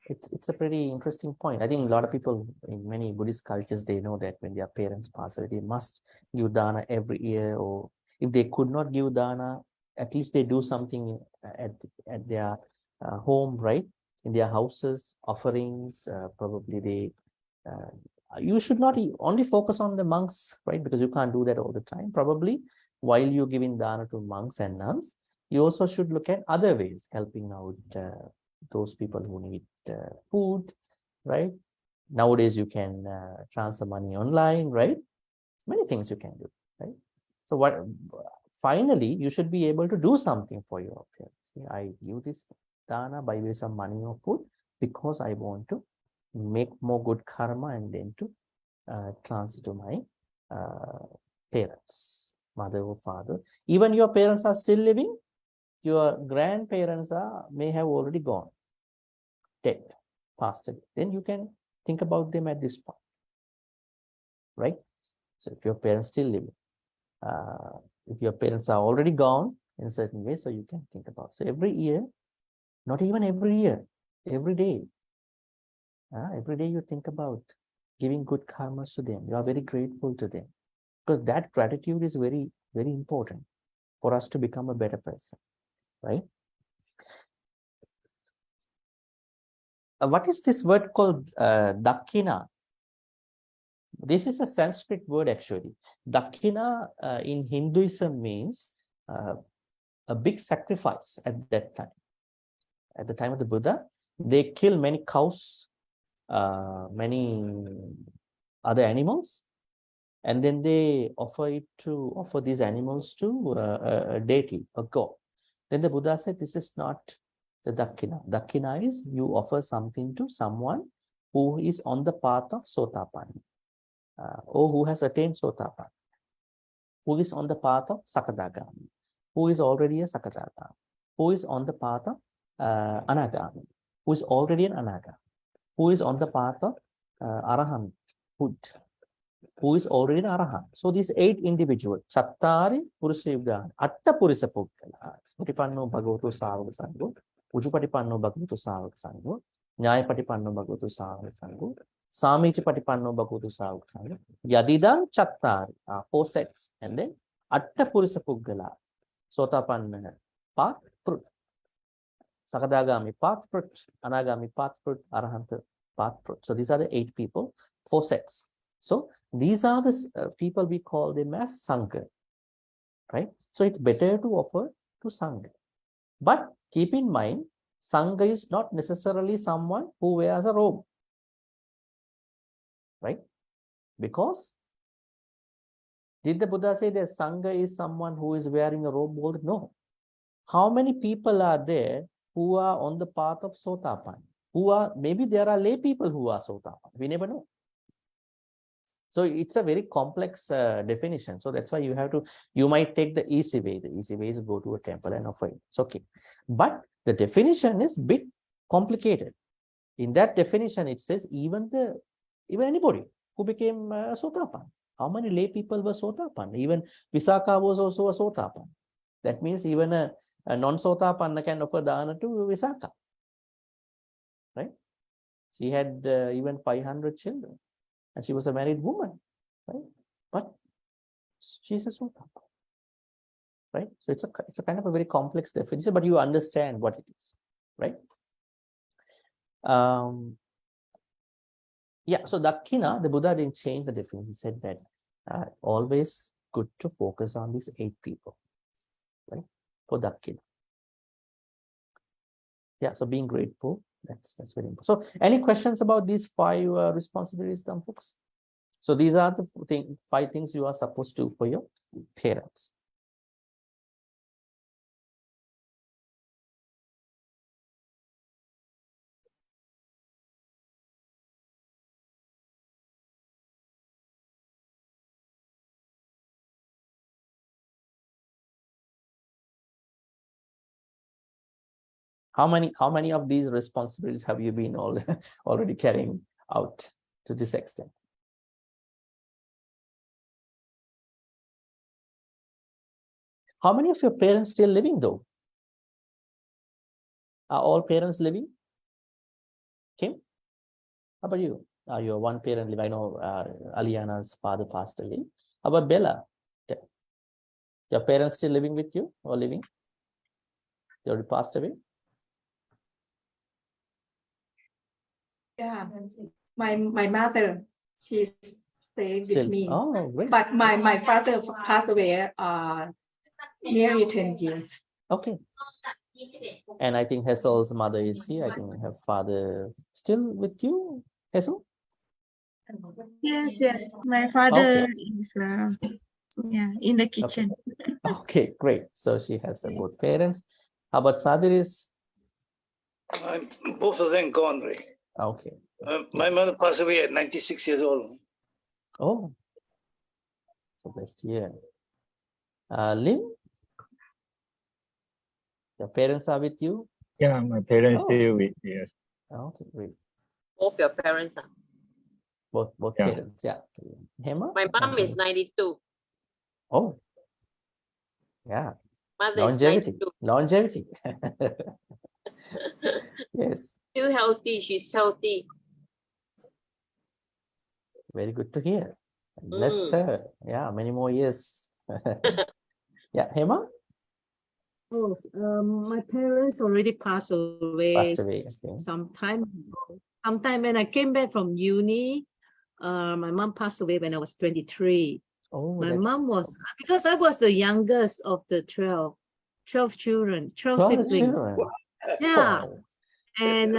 it's a pretty interesting point. I think a lot of people in many Buddhist cultures, they know that when their parents pass away, they must give dana every year, or if they could not give dana, at least they do something at their home, right? In their houses, offerings, probably they you should not only focus on the monks, right? Because you can't do that all the time. Probably while you're giving dana to monks and nuns, you also should look at other ways, helping out those people who need food, right? Nowadays, you can transfer money online, right? Many things you can do, right? So what? Finally, you should be able to do something for your parents. I give this dana by way of money or food because I want to make more good karma and then to transfer to my parents, mother or father. Even your parents are still living, your grandparents may have already gone, dead, passed away. Then you can think about them at this point, right? So if your parents still living, if your parents are already gone in a certain way, so you can think about. So every year, not even every year, every day you think about giving good karmas to them. You are very grateful to them, because that gratitude is very, very important for us to become a better person, right? What is this word called dakina? This is a Sanskrit word actually. Dakina in Hinduism means a big sacrifice at that time. At the time of the Buddha, they kill many cows, many other animals, and then they offer these animals to a deity, a god. Then the Buddha said, this is not the dakina. Dakina is you offer something to someone who is on the path of Sotapanna, or who has attained Sotapanna, who is on the path of Sakadagami, who is already a Sakadagami, who is on the path of Anagami, who is already an Anagami, who is on the path of Arahanthood, who is already an Arahant. So these 8 individuals, Chattari Purusha Yugani, Atta Purisa Puggala, Spatipanno Bhagavato Savaka Sangho, Ujupatipanno Bhagavato Savaka Sangho, Nyayapatipanno Bhagavato Savaka Sangho, Samichi Patipanno Bhagavato Savaka Sangho, Yadidan Chattari, 4 sects, and then Atta Purisa Puggala, Sotapanna, path, fruit, Sakadagami, path, fruit, Anagami, path, fruit, Arahanta, path, fruit. So these are the 8 people, 4 sects. So these are the people we call them as Sangha, right? So it's better to offer to Sangha. But keep in mind, Sangha is not necessarily someone who wears a robe, right? Because did the Buddha say that Sangha is someone who is wearing a robe? No. How many people are there who are on the path of Sotapanna? Maybe there are lay people who are Sotapanna. We never know. So it's a very complex definition. So that's why you might take the easy way. The easy way is go to a temple and offer it. It's okay. But the definition is a bit complicated. In that definition, it says even anybody who became a Sotapanna. How many lay people were Sotapanna? Even Visakha was also a Sotapanna. That means even a non-Sotapanna can offer dana to Visakha. Right? She had even 500 children. And she was a married woman, right? But she's a Sotapanna, right? So it's a kind of a very complex definition, but you understand what it is, right? Yeah, so Dakina, the Buddha didn't change the definition. He said that always good to focus on these 8 people, right? For Dakina. Yeah, so being grateful, that's very important. So any questions about these 5 responsibilities, folks? So these are the 5 things you are supposed to do for your parents. How many of these responsibilities have you been already carrying out to this extent? How many of your parents still living though? Are all parents living? Kim, how about you? You're one parent living. I know Aliana's father passed away. How about Bella? Your parents still living with you or living? They already passed away? Yeah, my mother, she's staying with Still? me. Oh, great. But my father passed away nearly 10 years. Okay. And I think Hazel's mother is here. I think her father still with you, Hazel? Yes, yes. My father is in the kitchen. Okay, great. So she has both parents. How about Sadiris? Both of them gone, Ray. Okay. My mother passed away at 96 years old. Oh, so best year. Lim, your parents are with you? Yeah, my parents Oh. still with yes. Okay, great. Both your parents are. Both Yeah. parents, yeah. Hema? My mom is 92. Oh, yeah. Mother Longevity. is 92. Longevity. Yes. Still healthy. She's healthy. Very good to hear. Bless her. Yeah, many more years. Yeah, Hema? Oh, my parents already passed away. Passed away. Okay. Sometime when I came back from uni, my mom passed away when I was 23. Oh, my mom was, because I was the youngest of the 12 children, 12 siblings. children. Yeah. Oh. And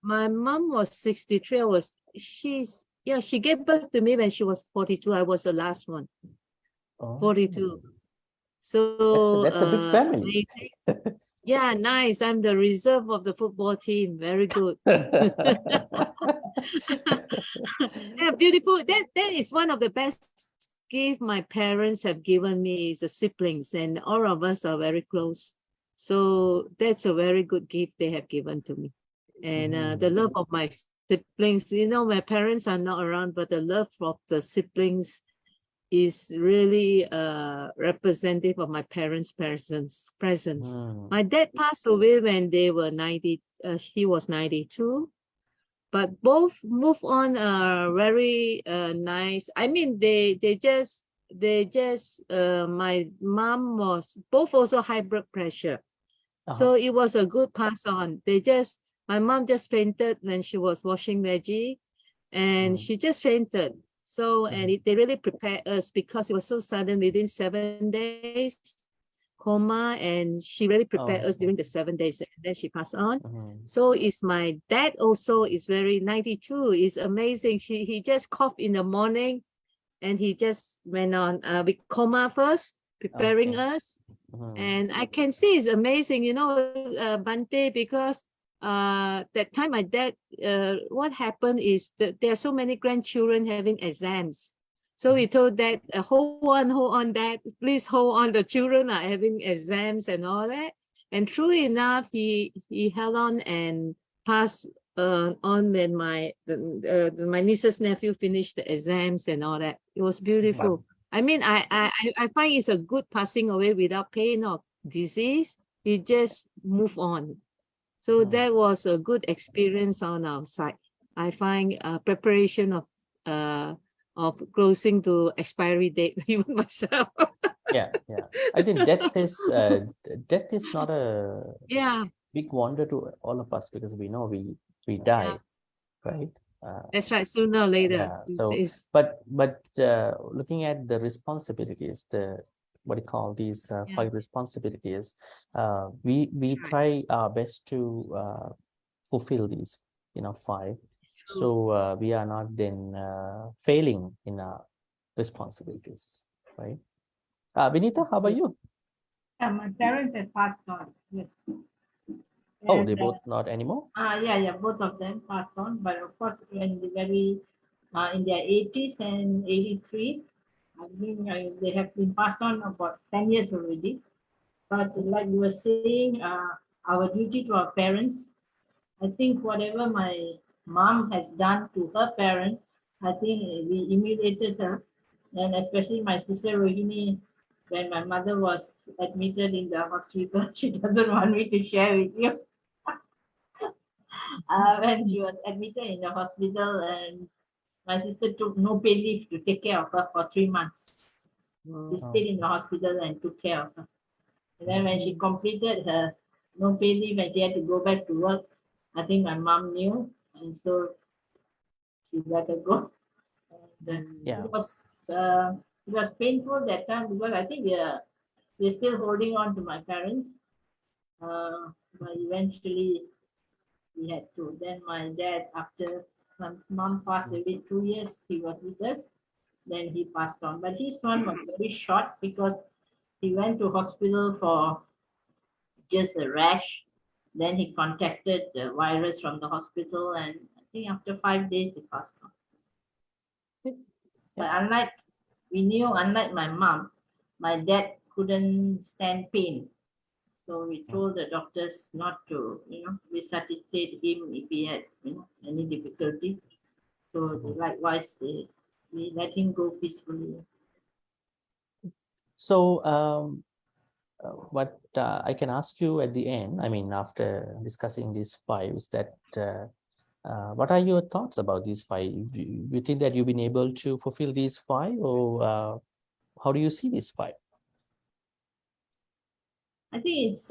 my mom was 63. She gave birth to me when she was 42. I was the last one. 42. So that's a big family. Yeah, nice. I'm the reserve of the football team. Very good. Yeah, beautiful. That is one of the best gifts my parents have given me, is the siblings, and all of us are very close. So that's a very good gift they have given to me. And the love of my siblings, my parents are not around, but the love of the siblings is really representative of my parents' presence. My dad passed away when they were 90. He was 92. But both move on very nice. I mean, they just my mom was both also high blood pressure. So it was a good pass on. My mom just fainted when she was washing veggie, and she just fainted. So, they really prepared us because it was so sudden, within 7 days coma, and she really prepared us during the 7 days, and then she passed on. So is my dad also is very 92. It's amazing. He just coughed in the morning, and he just went on with coma first, preparing us. And I can see it's amazing, Bhante, because that time my dad, what happened is that there are so many grandchildren having exams. So we told Dad, hold on, Dad, please hold on. The children are having exams and all that. And true enough, he held on and passed on when my niece's nephew finished the exams and all that. It was beautiful. Wow. I mean, I find it's a good passing away without pain or disease. He just move on. So that was a good experience on our side. I find preparation of closing to expiry date, even myself. Yeah. I think death is not a big wonder to all of us, because we know we die, right? That's right. Sooner or later. Yeah. So, but looking at the responsibilities, what you call these 5 responsibilities, we try our best to fulfill these 5. So we are not then failing in our responsibilities, right? Vinita, how about you? My parents have passed on. Yes. Oh, they both not anymore? Yeah, both of them passed on. But of course, when they very in their 80s and 83, I mean, they have been passed on about 10 years already. But like you were saying, our duty to our parents. I think whatever my mom has done to her parents, I think we emulated her. And especially my sister Rohini, when my mother was admitted in the hospital, she doesn't want me to share with you. When she was admitted in the hospital, and my sister took no pay leave to take care of her for 3 months. She stayed in the hospital and took care of her. And then when she completed her no pay leave and she had to go back to work, I think my mom knew, and so she let her go. And Yeah. it was painful that time because I think we're still holding on to my parents. But eventually we had to. Then my dad, after my mom passed away 2 years, he was with us. Then he passed on. But his one was very short because he went to hospital for just a rash. Then he contacted the virus from the hospital, and I think after 5 days he passed on. But unlike my mom, my dad couldn't stand pain. So we told the doctors not to, resuscitate him if he had, any difficulty. So likewise, we let him go peacefully. So what I can ask you at the end, I mean, after discussing these 5, is that what are your thoughts about these 5? Do you think that you've been able to fulfill these 5, or how do you see these 5? I think it's,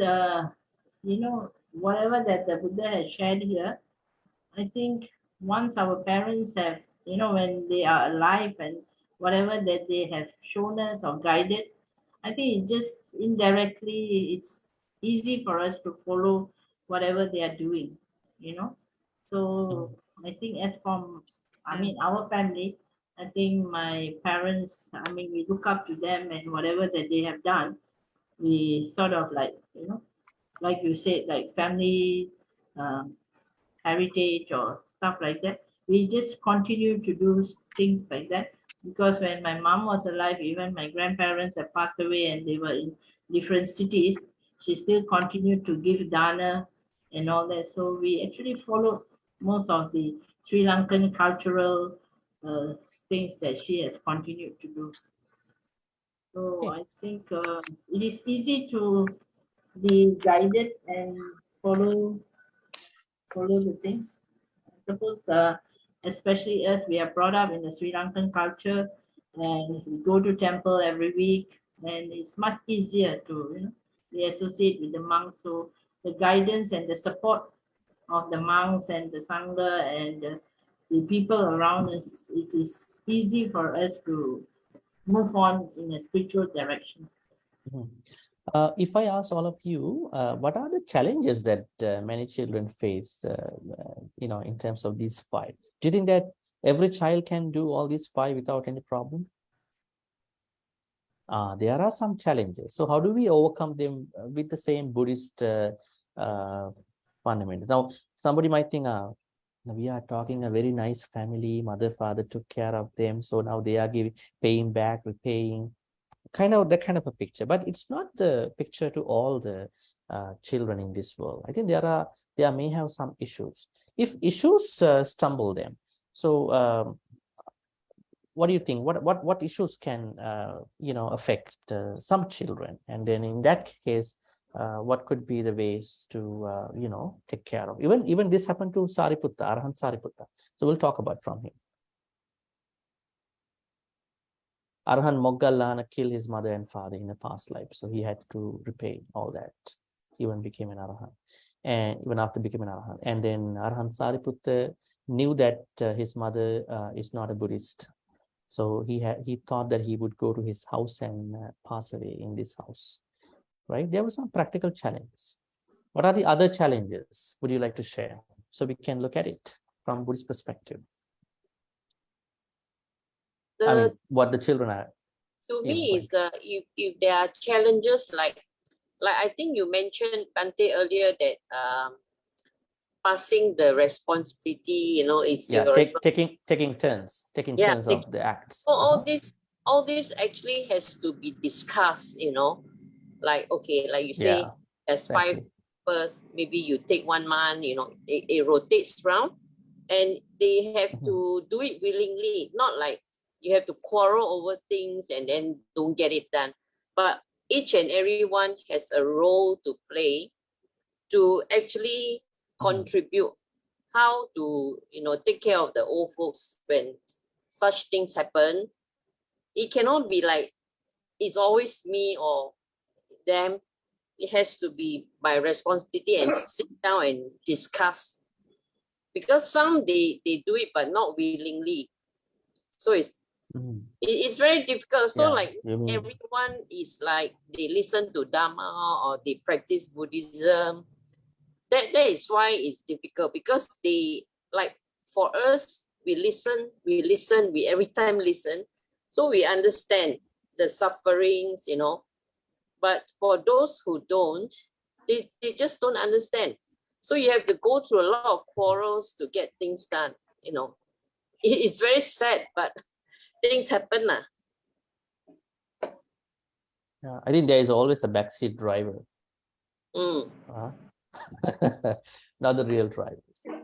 whatever that the Buddha has shared here, I think once our parents have, when they are alive and whatever that they have shown us or guided, I think it just indirectly, it's easy for us to follow whatever they are doing, So I think as from, our family, I think my parents, we look up to them, and whatever that they have done, we sort of like, like you said, like family heritage or stuff like that. We just continue to do things like that, because when my mom was alive, even my grandparents have passed away and they were in different cities, she still continued to give dana and all that. So we actually followed most of the Sri Lankan cultural things that she has continued to do. So I think it is easy to be guided and follow the things. I suppose, especially as we are brought up in the Sri Lankan culture, and we go to temple every week, and it's much easier to be associate with the monks. So the guidance and the support of the monks and the sangha and the people around us, it is easy for us to move on in a spiritual direction. If I ask all of you, what are the challenges that many children face, in terms of these 5? Do you think that every child can do all these 5 without any problem? There are some challenges. So how do we overcome them with the same Buddhist fundamentals? Now, somebody might think, we are talking a very nice family, mother, father took care of them, so now they are paying back, repaying. That kind of a picture, but it's not the picture to all the children in this world. I think there may have some issues. If issues stumble them, so what do you think? What issues can affect some children? And then in that case, what could be the ways to take care of? Even this happened to Sariputta, Arahant Sariputta. So we'll talk about from him. Arahant Moggallana killed his mother and father in a past life, so he had to repay all that. He even became an Arahant, and even after becoming an Arahant. And then Arahant Sariputta knew that his mother is not a Buddhist, so he thought that he would go to his house and pass away in this house. Right? There were some practical challenges. What are the other challenges would you like to share, so we can look at it from Buddhist perspective? What the children are. To me, is if there are challenges like I think you mentioned, Bhante, earlier that passing the responsibility, is your taking turns of the acts. So all this actually has to be discussed, like okay, like you say, as exactly. 5 first, maybe you take 1 month, you know, it rotates round, and they have to do it willingly, not like you have to quarrel over things and then don't get it done. But each and everyone has a role to play to actually contribute how to, you know, take care of the old folks when such things happen. It cannot be like it's always me or them. It has to be by responsibility and sit down and discuss. Because some they do it but not willingly. So it's very difficult. So Yeah, like you mean everyone is like they listen to Dharma or they practice Buddhism. That is why it's difficult, because they, like, for us, we every time listen. So we understand the sufferings, you know. But for those who don't, they just don't understand. So you have to go through a lot of quarrels to get things done, you know. It's very sad, but things happen. yeah, I think there is always a backseat driver. Mm. Not the real drivers.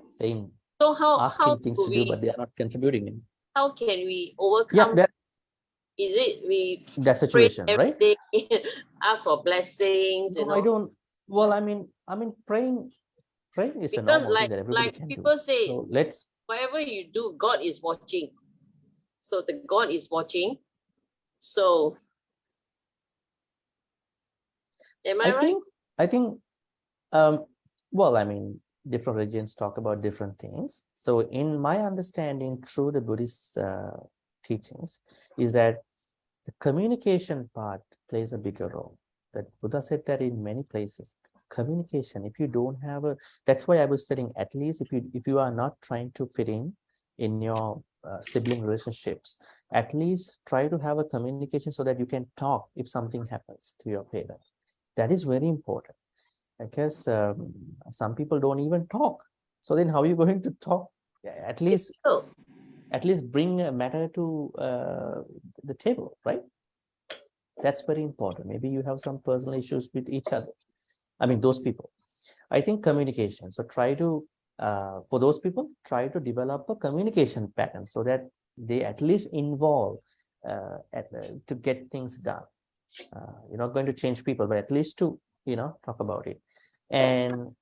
Saying, So asking things to do, but they are not contributing in. how can we overcome? Yeah, is it we that situation, pray every right? day, ask for blessings, No, you know? I don't. Well, I mean, praying is a Because normal thing that everybody like can people do. say, So let's. whatever you do, God is watching. So the God is watching. So am I right? I think. Well, I mean, different religions talk about different things. So in my understanding, through the Buddhist teachings, is that the communication part plays a bigger role. That Buddha said that in many places. Communication, if you don't have a, that's why I was saying, at least if you are not trying to fit in your sibling relationships, at least try to have a communication so that you can talk if something happens to your parents. That is very important. Because some people don't even talk. So then how are you going to talk? At least bring a matter to the table, right? That's very important. Maybe you have some personal issues with each other. I mean, those people. I think communication. So try to, for those people, try to develop a communication pattern so that they at least involve to get things done. You're not going to change people, but at least to, talk about it. And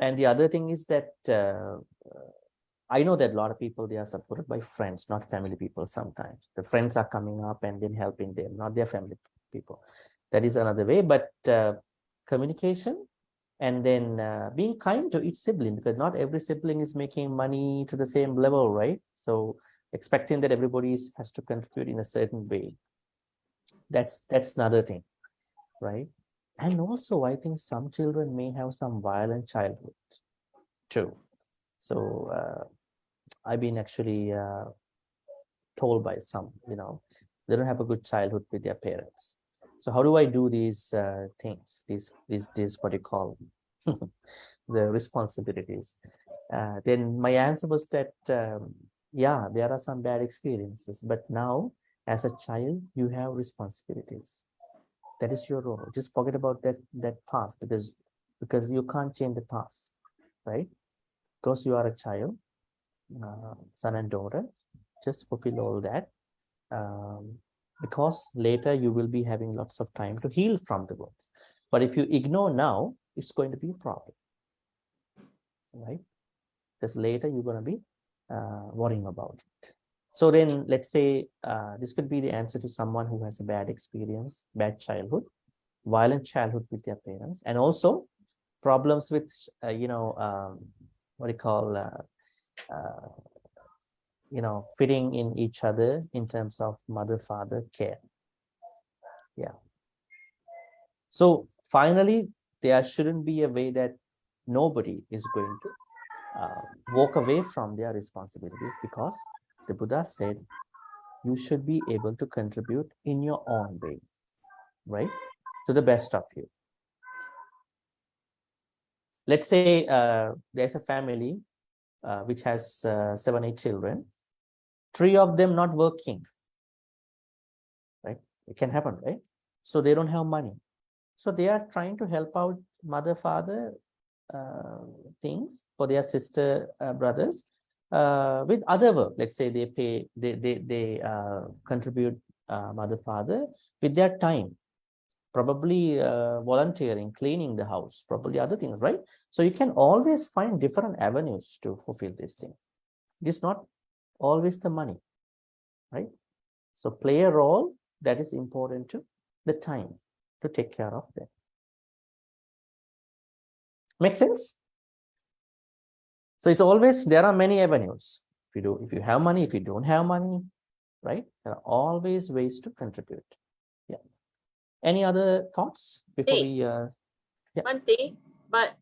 the other thing is that I know that a lot of people, they are supported by friends, not family people. Sometimes the friends are coming up and then helping them, not their family people. That is another way. But communication, and then being kind to each sibling, because not every sibling is making money to the same level, right? So expecting that everybody has to contribute in a certain way. That's another thing, right? And also, I think some children may have some violent childhood too. So I've been actually told by some, they don't have a good childhood with their parents. So how do I do these things? These what you call the responsibilities? Then my answer was that yeah, there are some bad experiences, but now as a child you have responsibilities. That is your role. Just forget about that past, because you can't change the past, right? Because you are a child, son and daughter, just fulfill all that, because later you will be having lots of time to heal from the wounds. But if you ignore now, it's going to be a problem, right? Because later you're going to be worrying about it. So then let's say this could be the answer to someone who has a bad experience, bad childhood, violent childhood with their parents, and also problems with, what do you call, fitting in each other in terms of mother-father care. Yeah. So finally, there shouldn't be a way that nobody is going to walk away from their responsibilities, because the Buddha said you should be able to contribute in your own way, right? To the best of you. Let's say there's a family which has 7-8 children, 3 of them not working, right? It can happen, right? So they don't have money. So they are trying to help out mother, father things for their sister, brothers with other work. Let's say they contribute mother, father with their time, probably volunteering, cleaning the house, probably other things, right? So you can always find different avenues to fulfill this thing. It is not always the money, right? So play a role that is important to the time to take care of them. Make sense? So it's always, there are many avenues. If you have money, if you don't have money, right? There are always ways to contribute. Yeah. Any other thoughts before we yeah. Bhante, but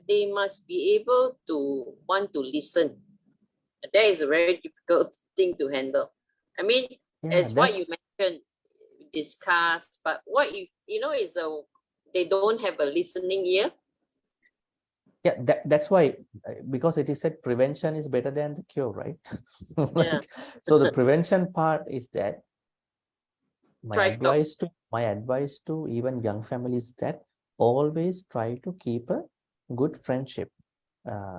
they must be able to want to listen. That is a very difficult thing to handle. I mean, as what you mentioned, discuss, but what if is they don't have a listening ear? Yeah, that's why, because it is said prevention is better than the cure, right? Right? Yeah. So the prevention part is that my advice to even young families that always try to keep a good friendship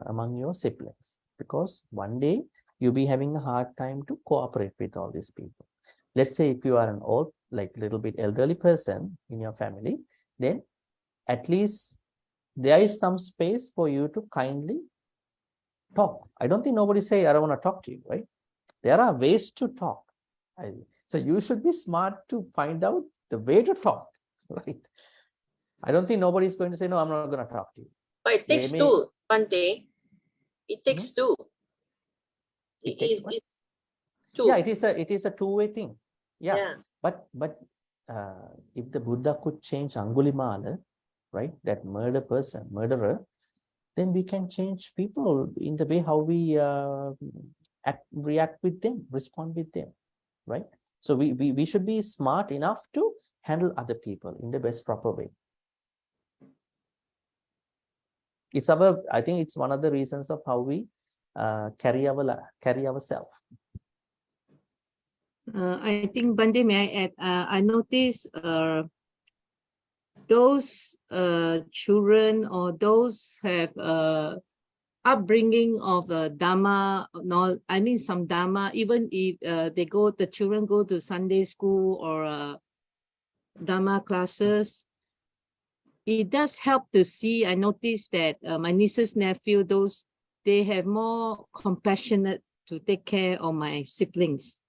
among your siblings, because one day you'll be having a hard time to cooperate with all these people. Let's say if you are an old, like little bit elderly person in your family, then at least there is some space for you to kindly talk. I don't think nobody say, I don't want to talk to you, right? There are ways to talk. So you should be smart to find out the way to talk, right? I don't think nobody is going to say, no, I'm not going to talk to you. But it takes two, Bhante. It takes two. It's two. Yeah, it is a two-way thing. Yeah. But if the Buddha could change Angulimala, right, that murderer, then we can change people in the way how we react with them, respond with them, right? So we should be smart enough to handle other people in the best proper way. I think it's one of the reasons of how we carry ourselves. I think, Bhante, may I add? I notice those children or those have upbringing of Dharma, I mean some Dharma, even if the children go to Sunday school or Dharma classes, it does help to see. I noticed that my nieces, nephew, they have more compassionate to take care of my siblings.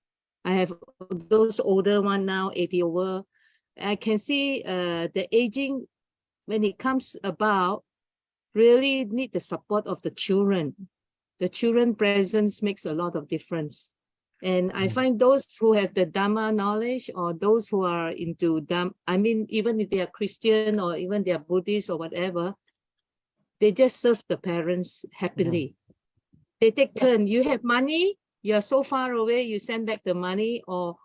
I have those older one now, 80 over. I can see the aging, when it comes about, really need the support of the children. The children presence makes a lot of difference. And I find those who have the Dhamma knowledge, or those who are into Dhamma, I mean, even if they are Christian or even they are Buddhist or whatever, they just serve the parents happily. They take turn. You have money, you are so far away, you send back the money, or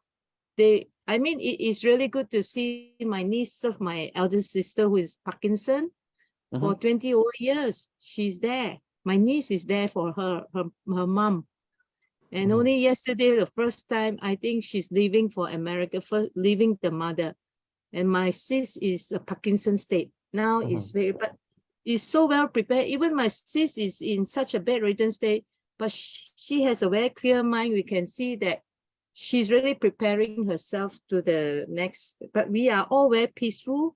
I mean, it is really good to see my niece serve my eldest sister who is Parkinson for 20 over years. She's there. My niece is there for her mom. And only yesterday, the first time, I think she's leaving for America, leaving the mother. And my sis is a Parkinson state. Now is very, but is so well prepared. Even my sis is in such a bedridden state, but she has a very clear mind. We can see that she's really preparing herself to the next, but we are all very peaceful,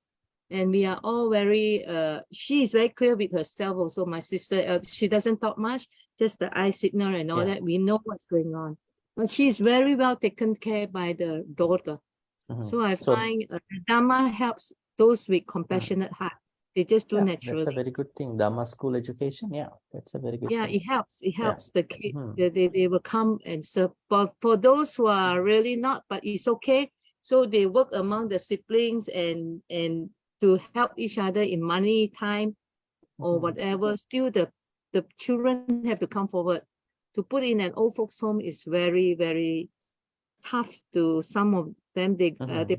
and we are all very, she is very clear with herself also. My sister, she doesn't talk much, just the eye signal and all that. We know what's going on, but she's very well taken care by the daughter. So I find Dhamma helps those with compassionate heart. They just do naturally. That's a very good thing. Dhamma school education, that's a very good thing. It helps. It helps the kid. They will come and serve. But for those who are really not, but it's okay. So they work among the siblings and to help each other in money, time, or whatever. Still, the children have to come forward. To put in an old folks home is very, very tough to some of them. They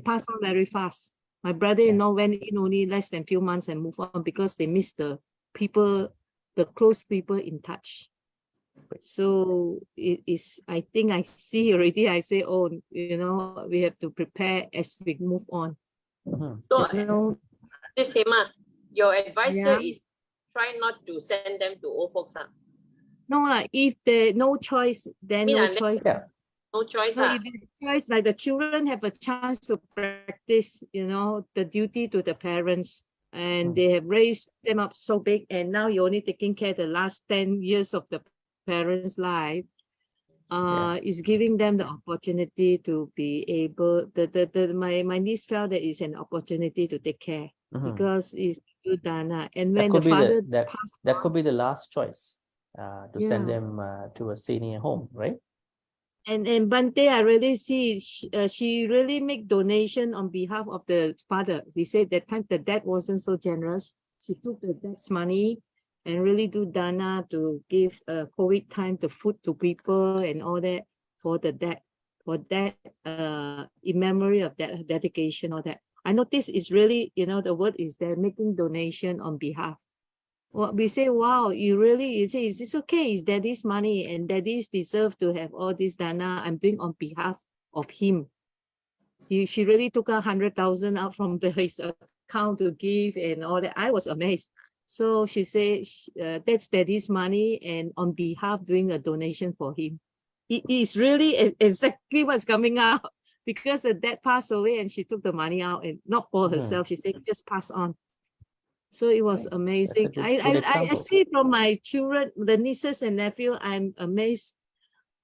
pass on very fast. My brother-in-law went in only less than a few months and moved on because they missed the people, the close people in touch. So it is, I think I see already, I say, oh, we have to prepare as we move on. So, this Hema, your advisor Yeah. is try not to send them to old folks. No, if there no choice, then no unless choice. Yeah. no choice. No, if there's choice, like the children have a chance to practice, the duty to the parents, and they have raised them up so big, and now you're only taking care the last 10 years of the parents' life. Is giving them the opportunity to be able. My niece felt that it's an opportunity to take care because it's good dana, and when the father passed that on, could be the last choice to send Yeah. them to a senior home, right? And Bhante, I really see she really make donation on behalf of the father. He said that time the dad wasn't so generous. She took the dad's money and really do dana to give COVID time to food to people and all that for the dad, in memory of that dedication or that. I notice is really, the word is they're making donation on behalf. Well, we say, wow, you say, it's okay, it's daddy's money and daddy's deserve to have all this dana I'm doing on behalf of him. She really took 100,000 out from his account to give and all that. I was amazed. So she said, that's daddy's money and on behalf doing a donation for him. It is really exactly what's coming out because the dad passed away and she took the money out and not for herself. She said, just pass on. So it was amazing. I see from my children, the nieces and nephew, I'm amazed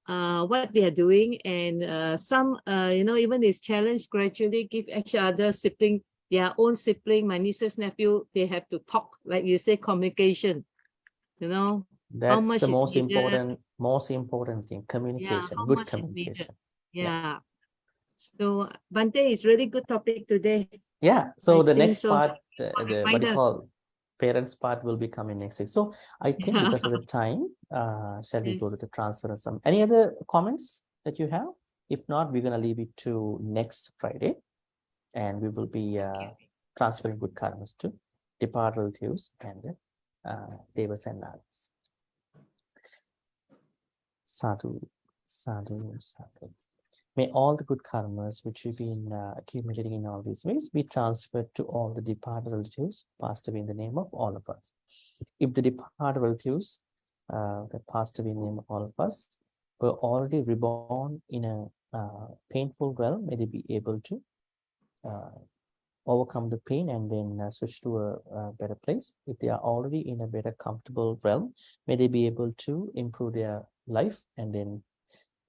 what they are doing. And some, even this challenge gradually give each other sibling, their own sibling, my nieces, nephew, they have to talk, like you say, communication, how That's much the is most needed. important thing, communication, How good much is needed. communication. Yeah. So Bhante is really good topic today. Yeah. So I the think next so. part, what you call parents part will be coming next week. So I think because of the time, shall we go to the transfer and some, any other comments that you have? If not, we're going to leave it to next Friday and we will be transferring good karmas to departed relatives and devas and nagas. Sadhu, sadhu, sadhu. May all the good karmas which we've been accumulating in all these ways be transferred to all the departed relatives passed away in the name of all of us. If the departed relatives that passed away in the name of all of us were already reborn in a painful realm, may they be able to overcome the pain and then switch to a better place. If they are already in a better comfortable realm, may they be able to improve their life and then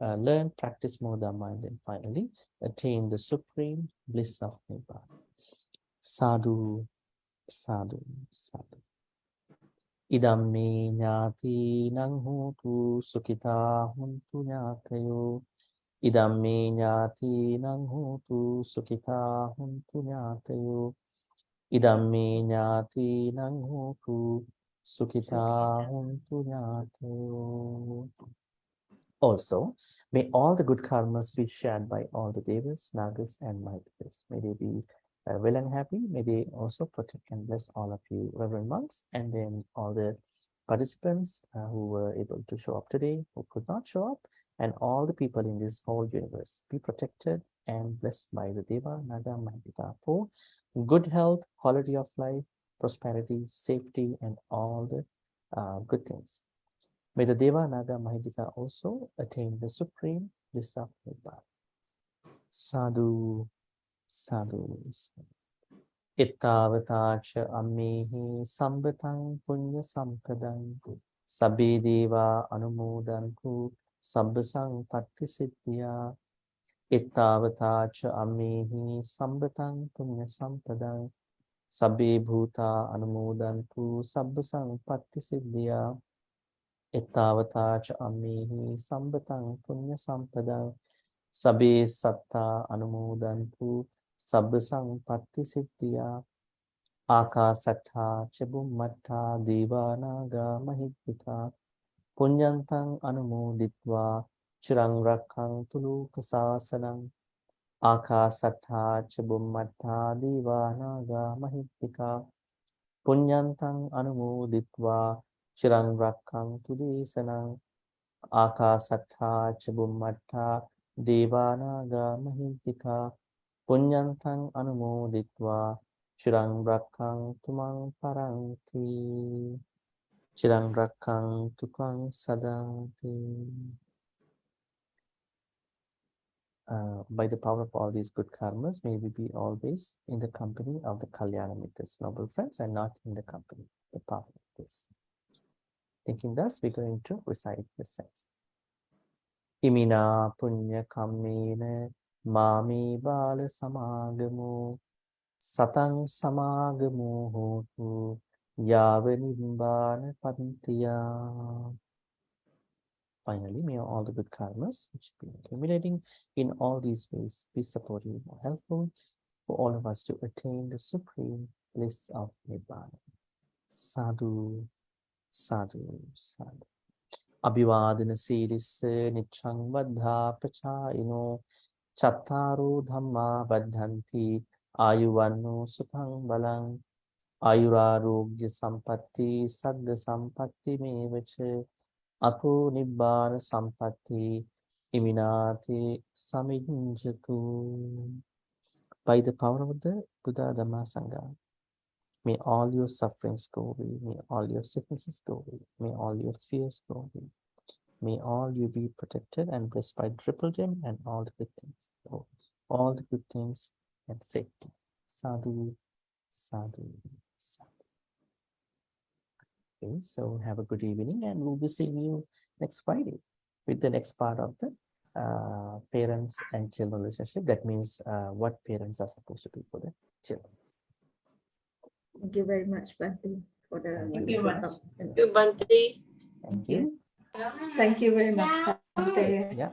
learn, practice more Dhamma, and then finally attain the supreme bliss of Nibbana. Sadhu, sadhu, sadhu. Idam me ñāti nang hotu sukhita huntu ñātayo. Idam me ñāti nang hotu sukhita huntu ñātayo. Idam me ñāti nang hotu sukhita huntu ñātayo. Also, may all the good karmas be shared by all the devas, nagas, and maitas. May they be well and happy. May they also protect and bless all of you, Reverend monks, and then all the participants who were able to show up today, who could not show up, and all the people in this whole universe. Be protected and blessed by the Deva, Naga, Maitika for good health, quality of life, prosperity, safety, and all the good things. May the Deva, Naga, Mahidika also attain the supreme bliss of Nibbana. Sadhu, sadhu, sadhu. Ittavatacha ammehi sambatang punya sampadang sabbe deva anumodantu sabbasang patti siddhya. Ittavatacha ammehi sambatang punya sampadang sabbe bhuta anumodantu sabbasang patti siddhya. Ittavatacha ammehi sambatang punya sampadang sabbe satta anumodantu sabbasang patti siddhya. Akasattha chabummattha devanaga mahittika punyantang anumoditva chirang rakkhantu lokasasanam. Akasattha chabummattha devanaga mahittika punyantang anumoditva chirang rakkhantu desanam. Akasattha chabummattha devanaga mahittika punyantang anumoditva Chirang Rakang Tumang Paranti. Chirang Rakang Tukang Sadanti. By the power of all these good karmas, may we be always in the company of the Kalyana Mittas, noble friends, and not in the company, the power of this. Thinking thus, we're going to recite the steps. Imina punya kammena mami bala samagamu satang samagamu hotu yava nibbana pantiya. Finally, may all the good karmas which have been accumulating in all these ways be supportive or helpful for all of us to attain the supreme bliss of Nibbana. Sadhu, sadhu, sadhu. Abhivadana Siddhisse Nichang Vaddha Pachayino Chattaru Dhamma Vaddhanti Ayuvanno Sukhang Balang Ayurarogya Sampatti Sagga Sampatti Mevache Ato Nibbana Sampatti Iminati Samijjatu. By the power of the Buddha Dhamma Sangha, may all your sufferings go away, may all your sicknesses go away, may all your fears go away. May all you be protected and blessed by triple gem and all the good things. Oh, all the good things and safety. Sadhu, sadhu, sadhu. Okay, so have a good evening and we'll be seeing you next Friday with the next part of the parents and children relationship. That means what parents are supposed to do for the children. Thank you very much, Bhante, for the Thank you much. talk. Thank you, Bhante. Thank you. Thank you very much, Bhante. Yeah.